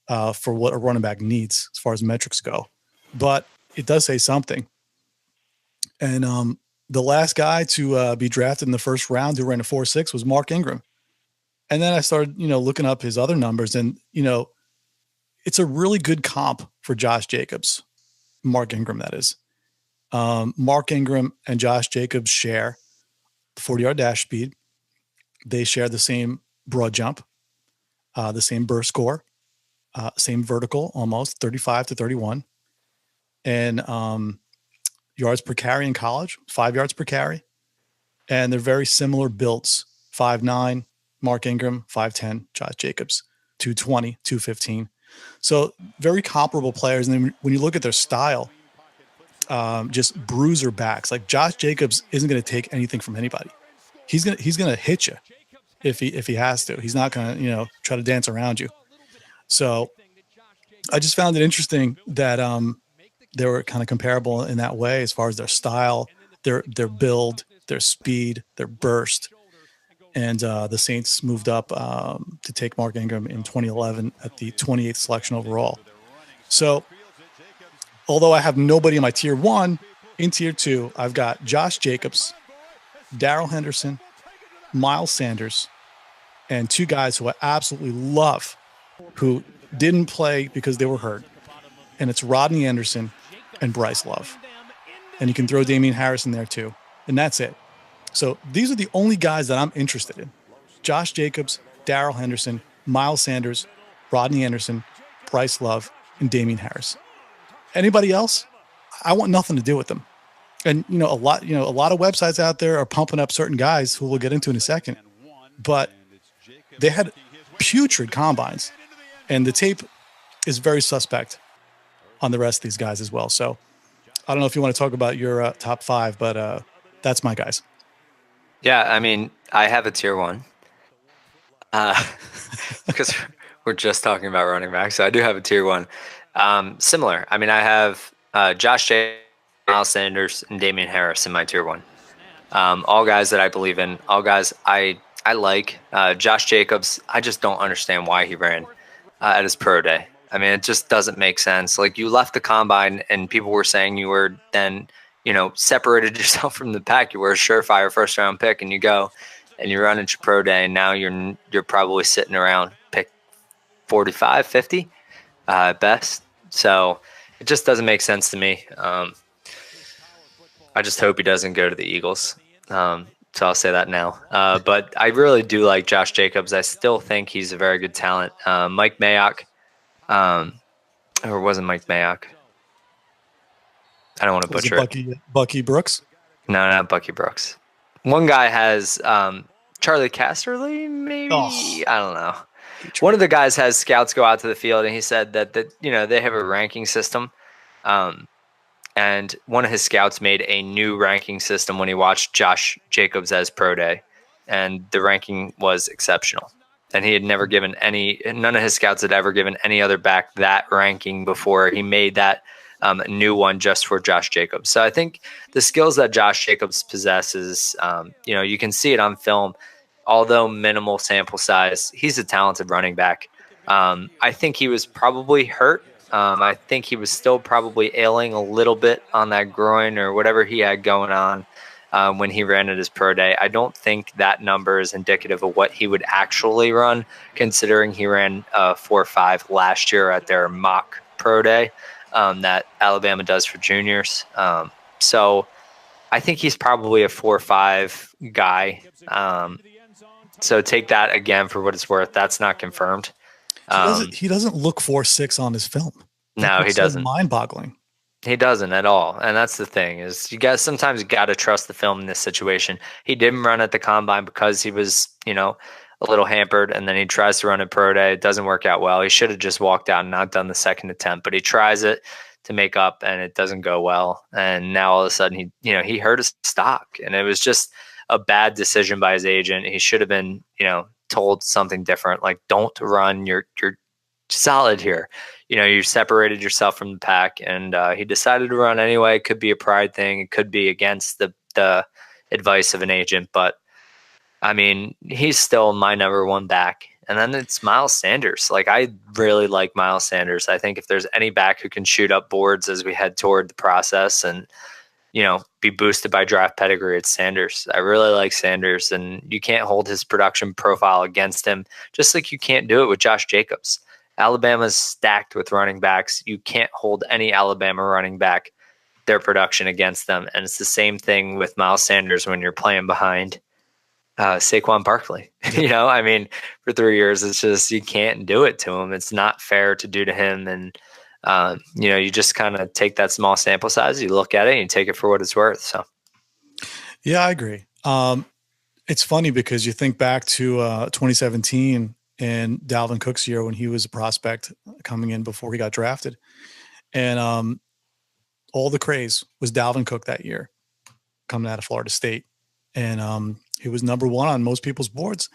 for what a running back needs as far as metrics go, but it does say something. And the last guy to be drafted in the first round who ran a 4.6 was Mark Ingram. And then I started, looking up his other numbers, and, it's a really good comp for Josh Jacobs, Mark Ingram, that is. Mark Ingram and Josh Jacobs share the 40-yard dash speed. They share the same broad jump, the same burst score, same vertical, almost 35 to 31. And yards per carry in college, 5 yards per carry. And they're very similar builds. 5'9", Mark Ingram, 5'10", Josh Jacobs, 220, 215. So very comparable players. And then when you look at their style, just bruiser backs. Like Josh Jacobs isn't going to take anything from anybody. He's gonna hit you if he has to. He's not gonna try to dance around you. So I just found it interesting that they were kind of comparable in that way as far as their style, their build, their speed, their burst. And the Saints moved up to take Mark Ingram in 2011 at the 28th selection overall. So although I have nobody in my tier 1, in tier 2, I've got Josh Jacobs, Darrell Henderson, Miles Sanders, and 2 guys who I absolutely love who didn't play because they were hurt. And it's Rodney Anderson and Bryce Love. And you can throw Damien Harris in there too. And that's it. So these are the only guys that I'm interested in. Josh Jacobs, Darrell Henderson, Miles Sanders, Rodney Anderson, Bryce Love, and Damien Harris. Anybody else? I want nothing to do with them. And a lot of websites out there are pumping up certain guys who we'll get into in a second. But they had putrid combines, and the tape is very suspect on the rest of these guys as well. So I don't know if you want to talk about your top 5, but that's my guys. Yeah, I have a tier 1 because we're just talking about running back. So I do have a tier 1. Similar. I have Josh Jacobs, Miles Sanders, and Damien Harris in my tier 1. All guys that I believe in. All guys I like. Josh Jacobs, I just don't understand why he ran at his pro day. It just doesn't make sense. Like, you left the combine and people were saying you were then, separated yourself from the pack. You were a surefire first-round pick, and you go and you run at your pro day, and now you're probably sitting around pick 45, 50 at best. So it just doesn't make sense to me. I just hope he doesn't go to the Eagles. So I'll say that now. But I really do like Josh Jacobs. I still think he's a very good talent. Mike Mayock, or wasn't Mike Mayock? I don't want to butcher it. Bucky Brooks? No, not Bucky Brooks. One guy has Charlie Casterly, maybe? Oh. I don't know. One of the guys has scouts go out to the field, and he said that they have a ranking system. And one of his scouts made a new ranking system when he watched Josh Jacobs as pro day, and the ranking was exceptional. And he had never given none of his scouts had ever given any other back that ranking before. He made that new one just for Josh Jacobs. So I think the skills that Josh Jacobs possesses, you can see it on film. Although minimal sample size, he's a talented running back. I think he was probably hurt. I think he was still probably ailing a little bit on that groin or whatever he had going on when he ran at his pro day. I don't think that number is indicative of what he would actually run, considering he ran 4.5 last year at their mock pro day that Alabama does for juniors. So I think he's probably a 4.5 guy. So take that again for what it's worth. That's not confirmed. He doesn't look 4.6 on his film. No, he doesn't. So mind-boggling. He doesn't at all. And that's the thing is sometimes you got to trust the film in this situation. He didn't run at the combine because he was, a little hampered, and then he tries to run at pro day. It doesn't work out well. He should have just walked out and not done the second attempt, but he tries it to make up and it doesn't go well. And now all of a sudden he hurt his stock, and it was just a bad decision by his agent. He should have been, told something different. Like, don't run. You're solid here. You separated yourself from the pack, and he decided to run anyway. It could be a pride thing. It could be against the advice of an agent, but I mean, he's still my number one back. And then it's Miles Sanders. Like, I really like Miles Sanders. I think if there's any back who can shoot up boards as we head toward the process and, be boosted by draft pedigree, it's Sanders. I really like Sanders, and you can't hold his production profile against him, just like you can't do it with Josh Jacobs. Alabama's stacked with running backs. You can't hold any Alabama running back, their production against them. And it's the same thing with Miles Sanders when you're playing behind Saquon Barkley. I mean, for 3 years, it's just, you can't do it to him. It's not fair to do to him. And, you just kind of take that small sample size, you look at it and you take it for what it's worth. So, yeah, I agree. It's funny because you think back to 2017 and Dalvin Cook's year when he was a prospect coming in before he got drafted. And all the craze was Dalvin Cook that year coming out of Florida State. And he was number one on most people's boards.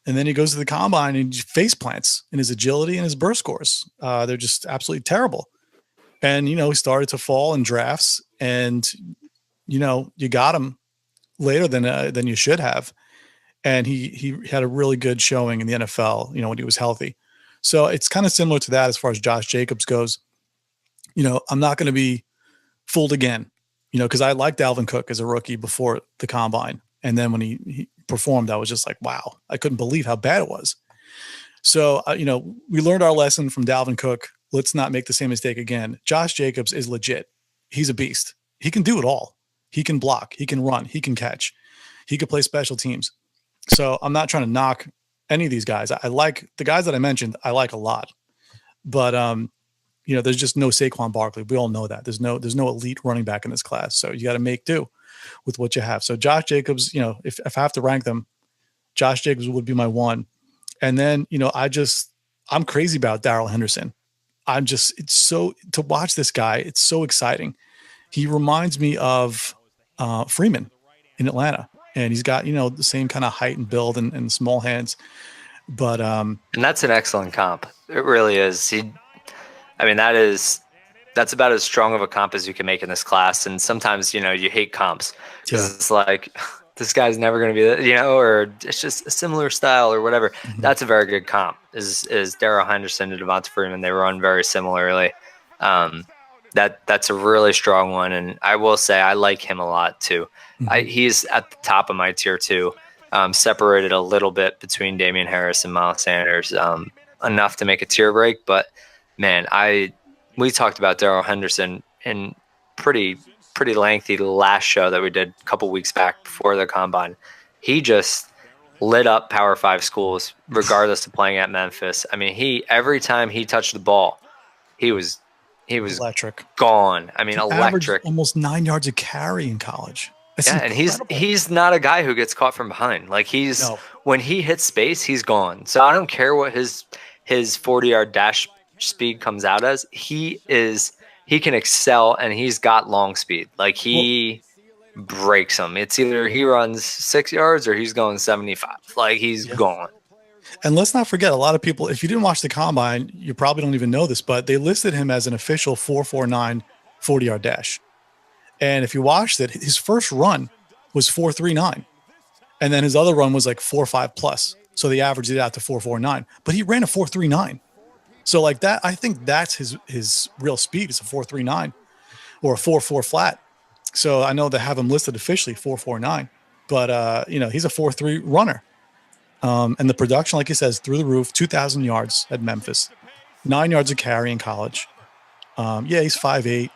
And then he goes to the combine and he face plants in his agility and his burst scores. They're just absolutely terrible. And, he started to fall in drafts, and, you got him later than you should have. And he had a really good showing in the NFL, when he was healthy. So it's kind of similar to that as far as Josh Jacobs goes. I'm not going to be fooled again, because I liked Dalvin Cook as a rookie before the combine. And then when he performed, I was just like, wow, I couldn't believe how bad it was. So, we learned our lesson from Dalvin Cook. Let's not make the same mistake again. Josh Jacobs is legit. He's a beast. He can do it all. He can block. He can run. He can catch. He could play special teams. So I'm not trying to knock any of these guys. I like the guys that I mentioned. I like a lot, but there's just no Saquon Barkley. We all know that there's no elite running back in this class. So you got to make do with what you have. So Josh Jacobs, if I have to rank them, Josh Jacobs would be my one. And then, I'm crazy about Darrell Henderson. To watch this guy, it's so exciting. He reminds me of Freeman in Atlanta. And he's got, the same kind of height and build and small hands. But and that's an excellent comp. It really is. That's about as strong of a comp as you can make in this class. And sometimes, you hate comps because it's like, this guy's never going to be, or it's just a similar style or whatever. Mm-hmm. That's a very good comp is Darrell Henderson to Devonta Freeman. They run very similarly. That's a really strong one. And I will say I like him a lot too. Mm-hmm. He's at the top of my tier too. Separated a little bit between Damien Harris and Miles Sanders, enough to make a tier break. But man, we talked about Darrell Henderson in pretty lengthy last show that we did a couple weeks back before the combine. He just lit up Power 5 schools, regardless of playing at Memphis. I mean, every time he touched the ball, he was electric, gone. I mean, electric. Almost 9 yards a carry in That's incredible. And he's not a guy who gets caught from behind. Like when he hits space, he's gone. So I don't care what his 40-yard dash speed comes out as. He can excel, and he's got long speed. Like he breaks them. It's either he runs 6 yards or he's going 75. Like he's gone. And let's not forget, a lot of people, if you didn't watch the combine, you probably don't even know this, but they listed him as an official 4.49 40-yard dash. And if you watched it, his first run was 4.39. And then his other run was like 4.5 plus. So they averaged it out to 4.49. But he ran a 4.39. So like that, I think that's his real speed is a 4.39 or a 4.4 flat. So I know they have him listed officially 4.49, but he's a 4.3 runner. And the production, like he says, through the roof, 2,000 yards at Memphis, 9 yards a carry in college. He's 5'8",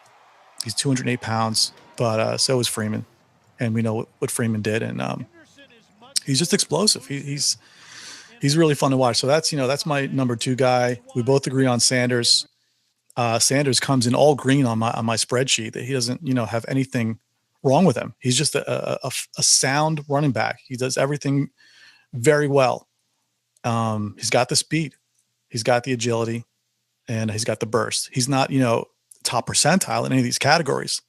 he's 208 pounds, but so is Freeman. and we know what Freeman did, and he's just explosive. He's really fun to watch. So that's my number 2 guy. We both agree on Sanders. Sanders comes in all green on my spreadsheet. That he doesn't have anything wrong with him. He's just a sound running back. He does everything very well. He's got the speed, he's got the agility, and he's got the burst. He's not top percentile in any of these categories,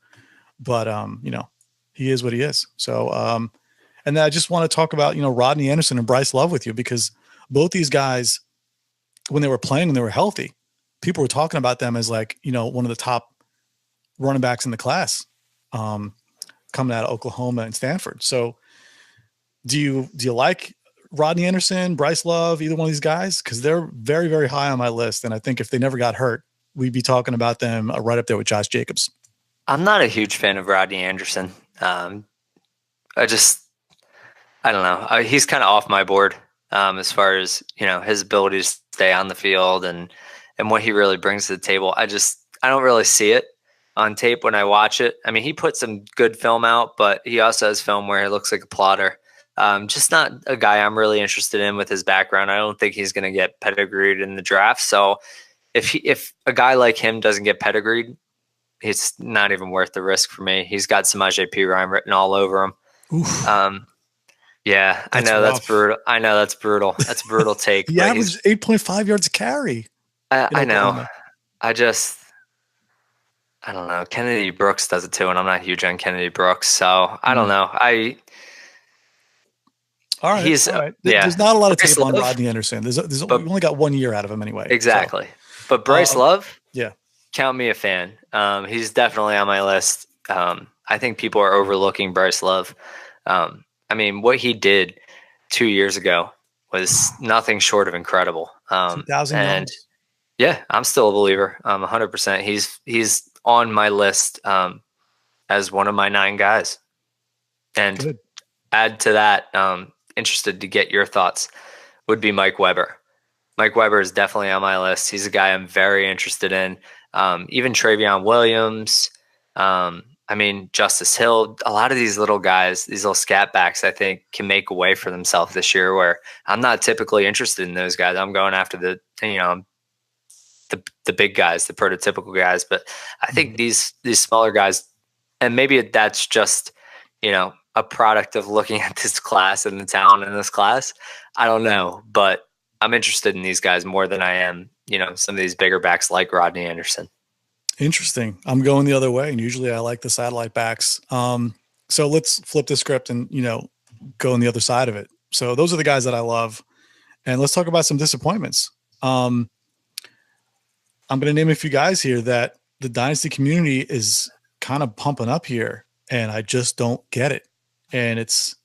but he is what he is. So and then I just want to talk about Rodney Anderson and Bryce Love with you, because both these guys, when they were playing, when they were healthy, people were talking about them as like one of the top running backs in the class, coming out of Oklahoma and Stanford. So do you like Rodney Anderson, Bryce Love, either one of these guys? Because they're very, very high on my list, and I think if they never got hurt, we'd be talking about them right up there with Josh Jacobs. I'm not a huge fan of Rodney Anderson. I don't know. He's kind of off my board as far as his ability to stay on the field and what he really brings to the table. I don't really see it on tape when I watch it. I mean, he put some good film out, but he also has film where he looks like a plotter. Just not a guy I'm really interested in with his background. I don't think he's going to get pedigreed in the draft. So if a guy like him doesn't get pedigreed, it's not even worth the risk for me. He's got Samaje Perine written all over him. Yeah, I know that's brutal. That's a brutal take. He averaged 8.5 yards a carry. I know. I don't know. Kennedy Brooks does it too, and I'm not huge on Kennedy Brooks, so I don't know. All right. Yeah. There's not a lot of tape on Rodney Anderson. We only got 1 year out of him anyway. Exactly. So. But Bryce Love, yeah, count me a fan. He's definitely on my list. I think people are overlooking Bryce Love. I mean, what he did 2 years ago was nothing short of incredible. 2,000 yards. Yeah, I'm still a believer. 100%. He's on my list as one of my 9 guys. And Good. Add to that, interested to get your thoughts, would be Mike Weber. Mike Weber is definitely on my list. He's a guy I'm very interested in. Even Trayveon Williams. I mean, Justice Hill, a lot of these little guys, these little scat backs, I think can make a way for themselves this year, where I'm not typically interested in those guys. I'm going after the big guys, the prototypical guys. But I think these smaller guys, and maybe that's just, a product of looking at this class and the talent in this class. I don't know, but I'm interested in these guys more than I am, some of these bigger backs like Rodney Anderson. Interesting. I'm going the other way, and usually I like the satellite backs. So let's flip the script and, go on the other side of it. So those are the guys that I love, and let's talk about some disappointments. I'm going to name a few guys here that the Dynasty community is kind of pumping up here, and I just don't get it. And it's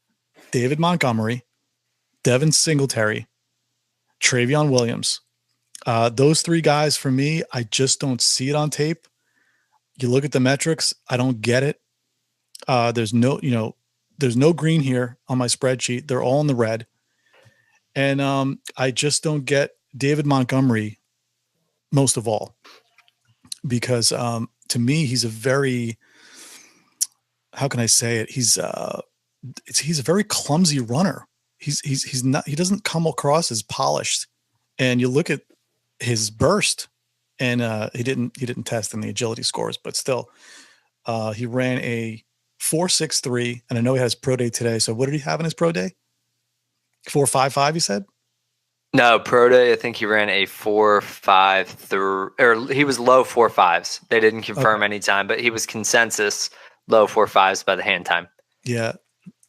David Montgomery, Devin Singletary, Trayveon Williams. Those 3 guys, for me, I just don't see it on tape. You look at the metrics, I don't get it. There's no green here on my spreadsheet. They're all in the red. And I just don't get David Montgomery most of all, because to me, he's a very, how can I say it? He's a very clumsy runner. He doesn't come across as polished. And you look at his burst, and he didn't test in the agility scores, but still, he ran a 4.63, and I know he has pro day today. So what did he have in his pro day? 4.55, you said? No, pro day, I think he ran a 4.53, or he was low 4.5s. They didn't confirm any time, but he was consensus low 4.5s by the hand time. Yeah.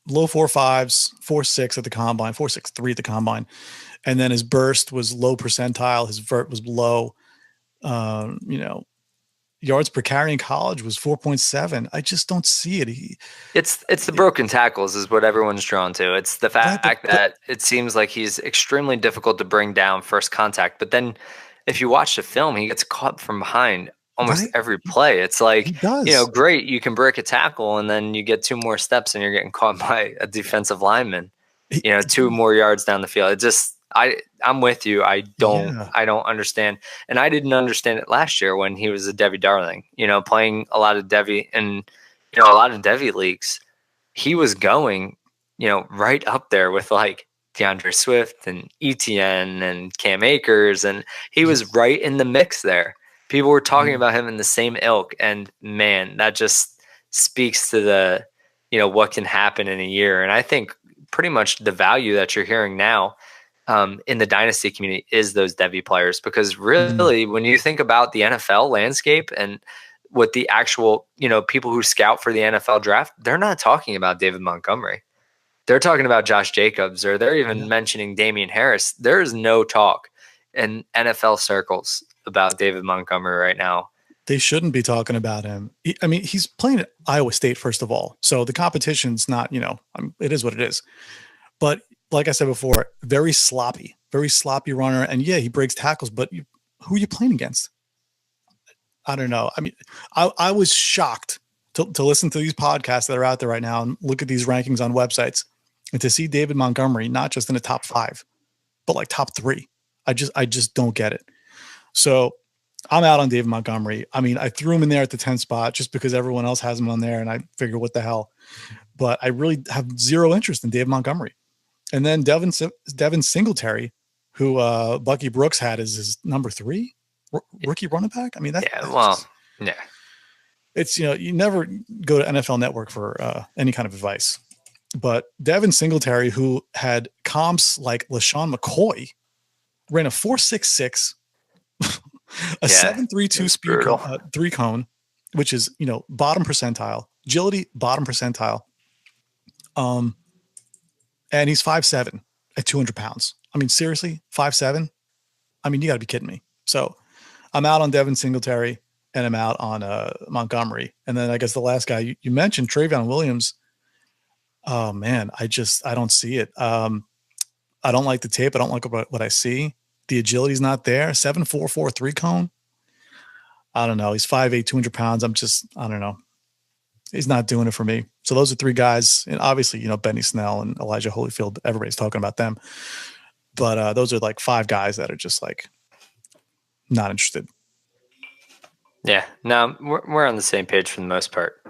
Low 4.5s, 4.6 at the combine, 4.63 at the combine. And then his burst was low percentile. His vert was low. Yards per carry in college was 4.7. I just don't see it. It's the broken tackles is what everyone's drawn to. It's the fact that it seems like he's extremely difficult to bring down first contact. But then if you watch the film, he gets caught from behind almost every play. It's like, great, you can break a tackle and then you get 2 more steps and you're getting caught by a defensive lineman, 2 more yards down the field. It just, I'm with you. I don't understand. And I didn't understand it last year when he was a Devy darling, playing a lot of Devy and, a lot of Devy leagues. he was going, right up there with like DeAndre Swift and ETN and Cam Akers, and he was right in the mix there. People were talking about him in the same ilk, and man, that just speaks to the, what can happen in a year. And I think pretty much the value that you're hearing now in the Dynasty community is those Devy players, because really when you think about the NFL landscape and what the actual, people who scout for the NFL draft, they're not talking about David Montgomery. They're talking about Josh Jacobs, or they're even mentioning Damien Harris. There is no talk in NFL circles about David Montgomery right now. They shouldn't be talking about him. I mean, he's playing at Iowa State, first of all. So the competition's not, it is what it is. But like I said before, very sloppy runner. And yeah, he breaks tackles, but who are you playing against? I don't know. I mean, I was shocked to listen to these podcasts that are out there right now and look at these rankings on websites and to see David Montgomery, not just in the top 5, but like top 3. I just don't get it. So I'm out on David Montgomery. I mean, I threw him in there at the 10th spot just because everyone else has him on there, and I figure, what the hell? But I really have zero interest in David Montgomery. And then Devin Singletary, who Bucky Brooks had as his number 3 rookie running back. I mean, it's, you never go to NFL Network for any kind of advice. But Devin Singletary, who had comps like LeSean McCoy, ran a 4.66, a 7.32 speed 3 cone, which is, bottom percentile, agility, bottom percentile. And he's 5'7" at 200 pounds. I mean, seriously, 5'7"? I mean, you gotta be kidding me. So I'm out on Devin Singletary and I'm out on Montgomery. And then I guess the last guy you mentioned, Trayveon Williams. Oh man, I don't see it. I don't like the tape. I don't like what I see. The agility's not there. 7.44 3 cone. I don't know. He's 5'8", 200 pounds. I don't know. He's not doing it for me. So those are 3 guys. And obviously, Benny Snell and Elijah Holyfield, everybody's talking about them. But those are like 5 guys that are just like not interested. Yeah, no, we're on the same page for the most part.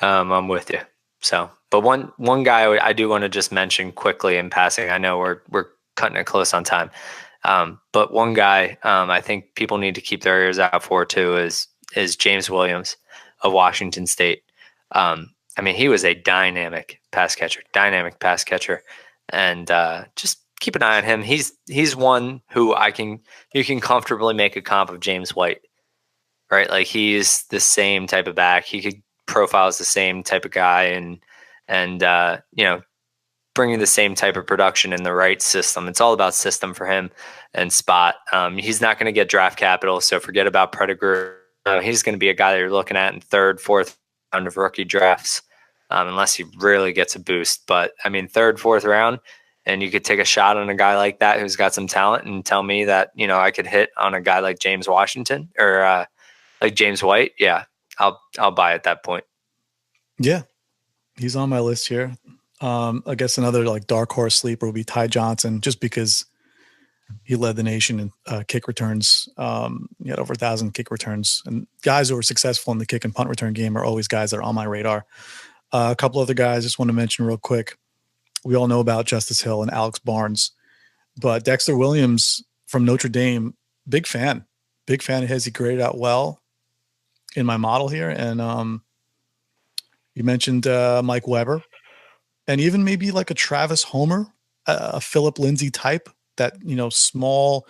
I'm with you. So, but one guy I do want to just mention quickly in passing. I know we're cutting it close on time. But one guy I think people need to keep their ears out for too is James Williams of Washington State. I mean, he was a dynamic pass catcher, and just keep an eye on him. He's one who you can comfortably make a comp of James White, right? Like, he's the same type of back. He could profile as the same type of guy, and bringing the same type of production in the right system. It's all about system for him and spot. He's not going to get draft capital, so forget about Pettigrew. He's going to be a guy that you're looking at in 3rd, 4th round of rookie drafts, unless he really gets a boost. But I mean, 3rd, 4th round, and you could take a shot on a guy like that who's got some talent and tell me that, I could hit on a guy like James Washington or like James White. Yeah, I'll buy at that point. Yeah, he's on my list here. I guess another like dark horse sleeper would be Ty Johnson, just because he led the nation in kick returns. He had over 1,000 kick returns, and guys who are successful in the kick and punt return game are always guys that are on my radar. A couple other guys I just want to mention real quick. We all know about Justice Hill and Alex Barnes, but Dexter Williams from Notre Dame, big fan of his. He graded out well in my model here. And you mentioned Mike Weber, and even maybe like a Travis Homer, a Philip Lindsay type, that, small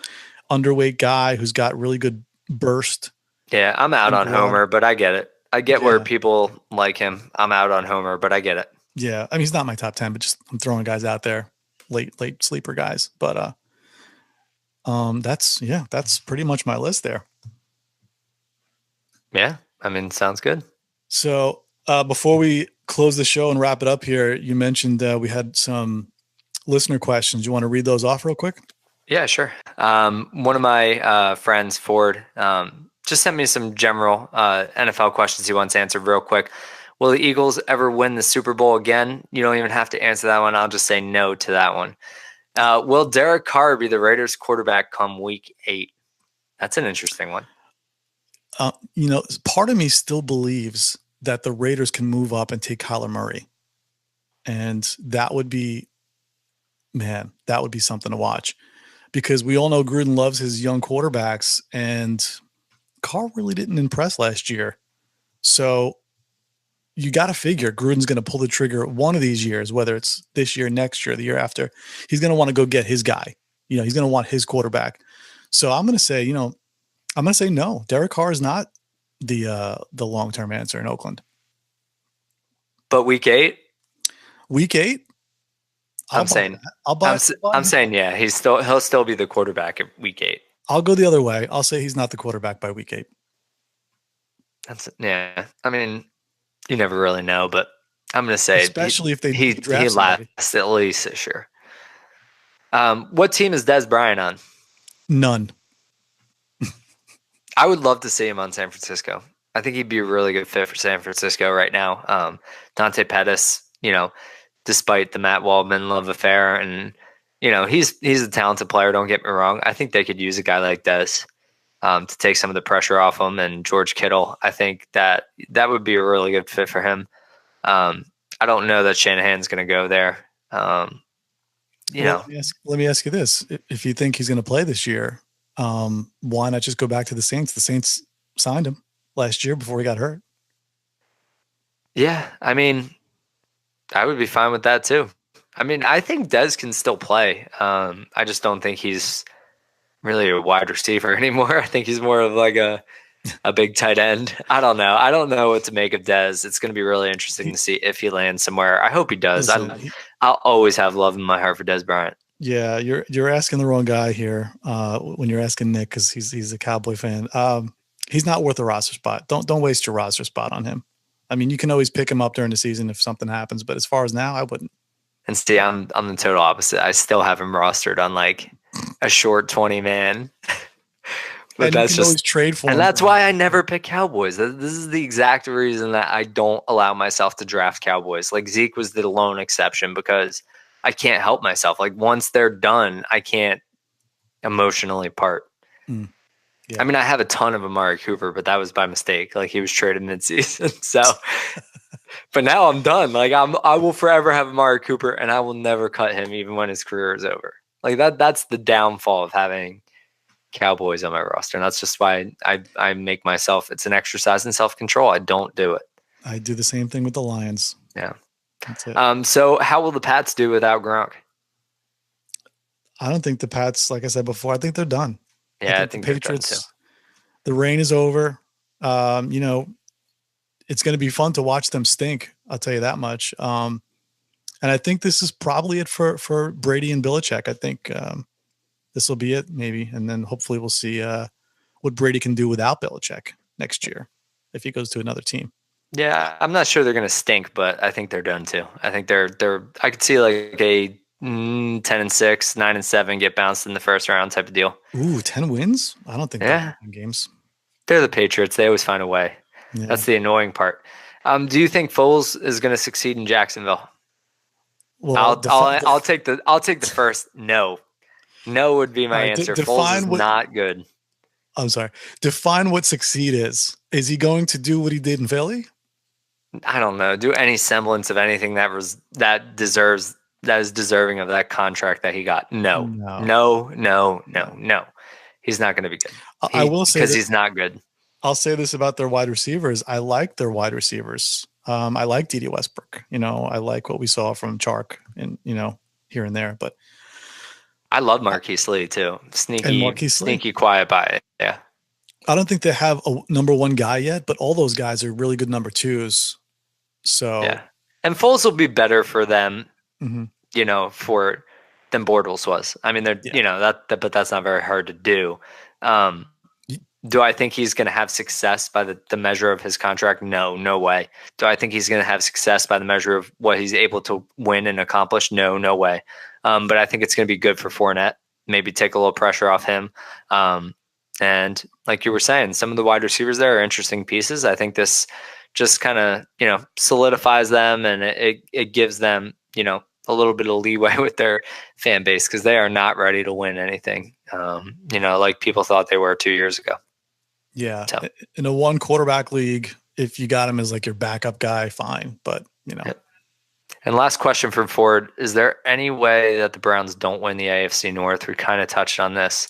underweight guy who's got really good burst. Yeah, I'm out on Homer, but I get it. I get where people like him. I'm out on Homer, but I get it. Yeah, I mean, he's not my top 10, but just I'm throwing guys out there, late sleeper guys. But that's pretty much my list there. Yeah, I mean, sounds good. So before we close the show and wrap it up here, you mentioned we had some listener questions. You want to read those off real quick? Yeah, sure. One of my friends, Ford, just sent me some general NFL questions he wants answered real quick. Will the Eagles ever win the Super Bowl again? You don't even have to answer that one. I'll just say no to that one. Will Derek Carr be the Raiders quarterback come week 8? That's an interesting one. Part of me still believes that the Raiders can move up and take Kyler Murray. And that would be, man, that would be something to watch, because we all know Gruden loves his young quarterbacks, and Carr really didn't impress last year. So you got to figure Gruden's going to pull the trigger one of these years, whether it's this year, next year, the year after. He's going to want to go get his guy. He's going to want his quarterback. So I'm going to say, no. Derek Carr is not the long-term answer in Oakland. But week 8? I'm saying yeah, he'll still be the quarterback at week 8. I'll go the other way. I'll say he's not the quarterback by week 8. Yeah. I mean, you never really know, but I'm going to say, especially if he lasts at least this year. What team is Dez Bryant on? None. I would love to see him on San Francisco. I think he'd be a really good fit for San Francisco right now. Dante Pettis, despite the Matt Waldman love affair, and he's a talented player. Don't get me wrong. I think they could use a guy like Dez to take some of the pressure off him. And George Kittle, I think that would be a really good fit for him. I don't know that Shanahan's going to go there. Let me ask you this: if you think he's going to play this year, why not just go back to the Saints? The Saints signed him last year before he got hurt. Yeah, I mean, I would be fine with that too. I mean, I think Dez can still play. I just don't think he's really a wide receiver anymore. I think he's more of like a big tight end. I don't know. I don't know what to make of Dez. It's going to be really interesting to see if he lands somewhere. I hope he does. I'll always have love in my heart for Dez Bryant. Yeah, you're asking the wrong guy here when you're asking Nick, because he's a Cowboy fan. He's not worth a roster spot. Don't waste your roster spot on him. I mean, you can always pick him up during the season if something happens, but as far as now, I wouldn't. And see, I'm the total opposite. I still have him rostered on like a short 20-man. But and that's just trade for him. And that's why I never pick Cowboys. This is the exact reason that I don't allow myself to draft Cowboys. Like Zeke was the lone exception, because I can't help myself. Like once they're done, I can't emotionally part. Yeah. I mean, I have a ton of Amari Cooper, but that was by mistake. Like he was traded midseason. So, but now I'm done. Like I will forever have Amari Cooper, and I will never cut him even when his career is over. Like that's the downfall of having Cowboys on my roster. And that's just why I make myself, it's an exercise in self-control. I don't do it. I do the same thing with the Lions. Yeah. That's it. So how will the Pats do without Gronk? I don't think the Pats, like I said before, I think they're done. Yeah, I think the Patriots, the reign is over. It's going to be fun to watch them stink. I'll tell you that much. And I think this is probably it for Brady and Belichick. I think this will be it, maybe. And then hopefully we'll see what Brady can do without Belichick next year if he goes to another team. Yeah, I'm not sure they're going to stink, but I think they're done too. I think they're. I could see like a 10-6, 9-7 get bounced in the first round type of deal. Ooh, 10 wins? I don't think they're in games. They're the Patriots. They always find a way. Yeah. That's the annoying part. Do you think Foles is going to succeed in Jacksonville? Well, I'll take the first. No would be my answer. Foles is not good. I'm sorry. Define what succeed is. Is he going to do what he did in Philly? I don't know. Do any semblance of anything that is deserving of that contract that he got? No. He's not going to be good. I will say because he's not good. I'll say this about their wide receivers. I like their wide receivers. I like D.D. Westbrook. I like what we saw from Chark and here and there. But I love Marquise Lee too. Sneaky quiet by it. Yeah. I don't think they have a number one guy yet, but all those guys are really good number twos. So yeah, and Foles will be better for them, than Bortles was. I mean, but that's not very hard to do. Do I think he's going to have success by the measure of his contract? No way. Do I think he's going to have success by the measure of what he's able to win and accomplish? No way. But I think it's going to be good for Fournette. Maybe take a little pressure off him. And like you were saying, some of the wide receivers there are interesting pieces. I think this just kind of, solidifies them, and it gives them, a little bit of leeway with their fan base, because they are not ready to win anything, like people thought they were 2 years ago. Yeah. So. In a one quarterback league, if you got him as like your backup guy, fine. But, And last question from Ford. Is there any way that the Browns don't win the AFC North? We kind of touched on this.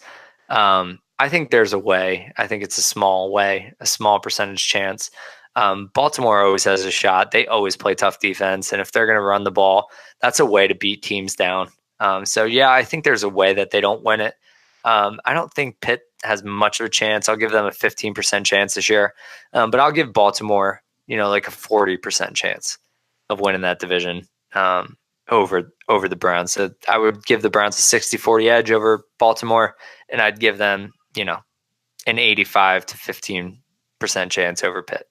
I think there's a way. I think it's a small way, a small percentage chance. Baltimore always has a shot. They always play tough defense. And if they're going to run the ball, that's a way to beat teams down. So, yeah, I think there's a way that they don't win it. I don't think Pitt has much of a chance. I'll give them a 15% chance this year. But I'll give Baltimore, like a 40% chance of winning that division over the Browns. So I would give the Browns a 60-40 edge over Baltimore, and I'd give them, an 85 to 15% chance over Pitt.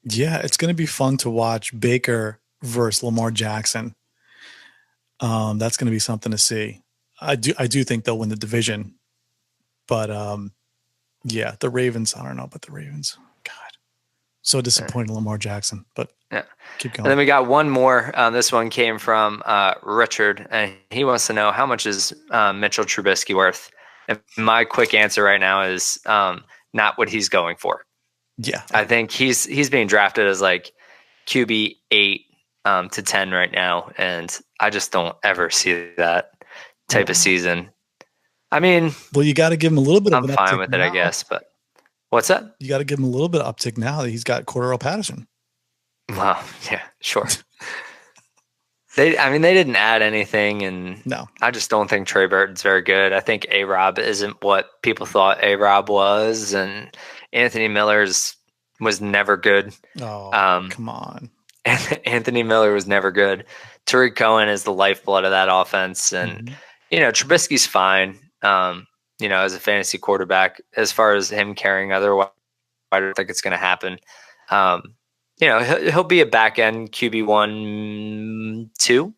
Yeah, it's going to be fun to watch Baker versus Lamar Jackson. That's going to be something to see. I do think they'll win the division, but yeah, the Ravens. I don't know about the Ravens. God, so disappointed in Lamar Jackson. But yeah, keep going. And then we got one more. This one came from Richard, and he wants to know how much is Mitchell Trubisky worth. And my quick answer right now is not what he's going for. Yeah, I think he's being drafted as like QB 8 to 10 right now, and I just don't ever see that type of season. I mean, well, you got to give him a little bit of an uptick. I'm fine with it, I guess. But what's that? You got to give him a little bit of uptick now that he's got Cordero Patterson. Well, yeah, sure. They didn't add anything, and no, I just don't think Trey Burton's very good. I think A-Rob isn't what people thought A-Rob was, and Anthony Miller's was never good. Oh, come on. Anthony Miller was never good. Tariq Cohen is the lifeblood of that offense, and Trubisky's fine. As a fantasy quarterback, as far as him carrying otherwise, I don't think it's going to happen. He'll be a back end QB 1-2.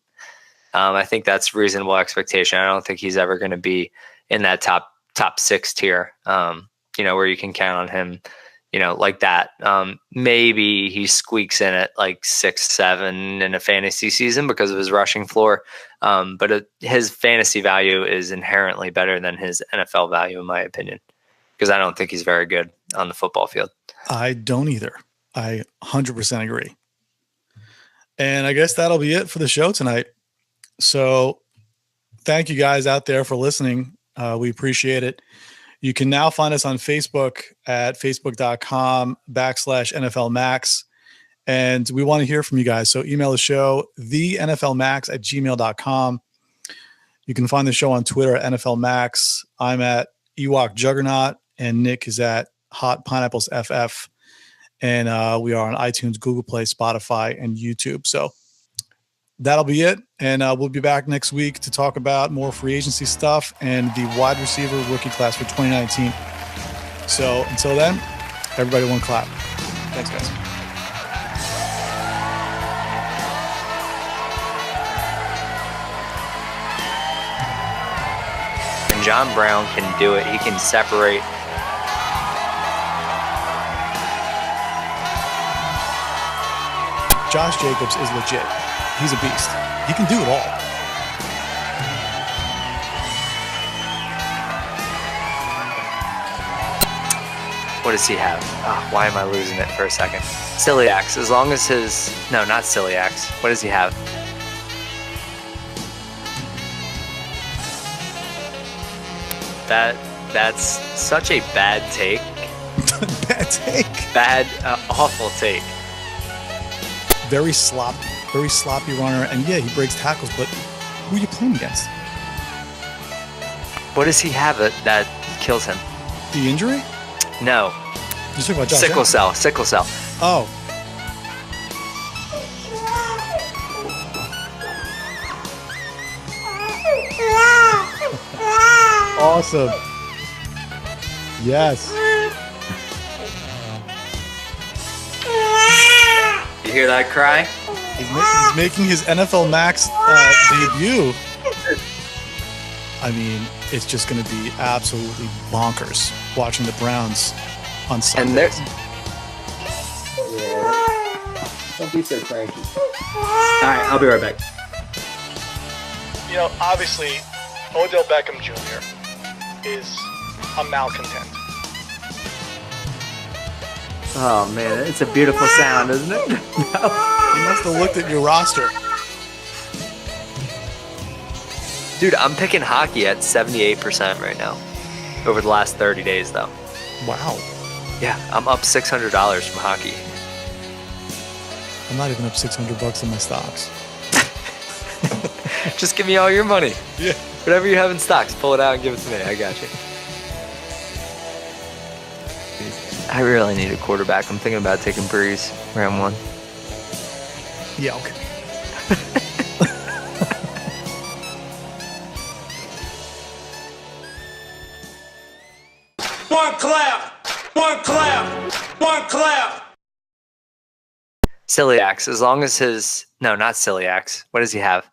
I think that's reasonable expectation. I don't think he's ever going to be in that top 6 tier. Where you can count on him, like that. Maybe he squeaks in at like 6-7 in a fantasy season because of his rushing floor. But his fantasy value is inherently better than his NFL value, in my opinion, because I don't think he's very good on the football field. I don't either. I 100% agree. And I guess that'll be it for the show tonight. So thank you guys out there for listening. We appreciate it. You can now find us on Facebook at facebook.com/NFLMAX. And we want to hear from you guys. So email the show, TheNFLMAX@gmail.com. You can find the show on Twitter at NFLMAX. I'm at Ewok Juggernaut, and Nick is at Hot Pineapples FF. And we are on iTunes, Google Play, Spotify, and YouTube. So that'll be it. And we'll be back next week to talk about more free agency stuff and the wide receiver rookie class for 2019. So until then, everybody one clap. Thanks, guys. And John Brown can do it. He can separate. Josh Jacobs is legit. He's a beast. He can do it all. What does he have? Oh, why am I losing it for a second? Celiacs. As long as no, not celiacs. What does he have? That's such a bad take. Bad take. Bad, awful take. Very sloppy runner, and yeah, he breaks tackles, but who are you playing against? What does he have that kills him? The injury? No. You're talking about Josh Sickle cell. Oh. Awesome. Yes. You hear that cry? He's making his NFL Max debut. I mean, it's just going to be absolutely bonkers watching the Browns on Sunday. And there's... Yeah. Don't be so cranky. All right, I'll be right back. Obviously, Odell Beckham Jr. is a malcontent. Oh, man, it's a beautiful sound, isn't it? You must have looked at your roster. Dude, I'm picking hockey at 78% right now. Over the last 30 days, though. Wow. Yeah, I'm up $600 from hockey. I'm not even up $600 in my stocks. Just give me all your money. Yeah. Whatever you have in stocks, pull it out and give it to me. I got you. I really need a quarterback. I'm thinking about taking Breeze round 1. Yeah, okay. One clap, one clap, one clap. Celiacs, as long as his... No, not celiacs. What does he have?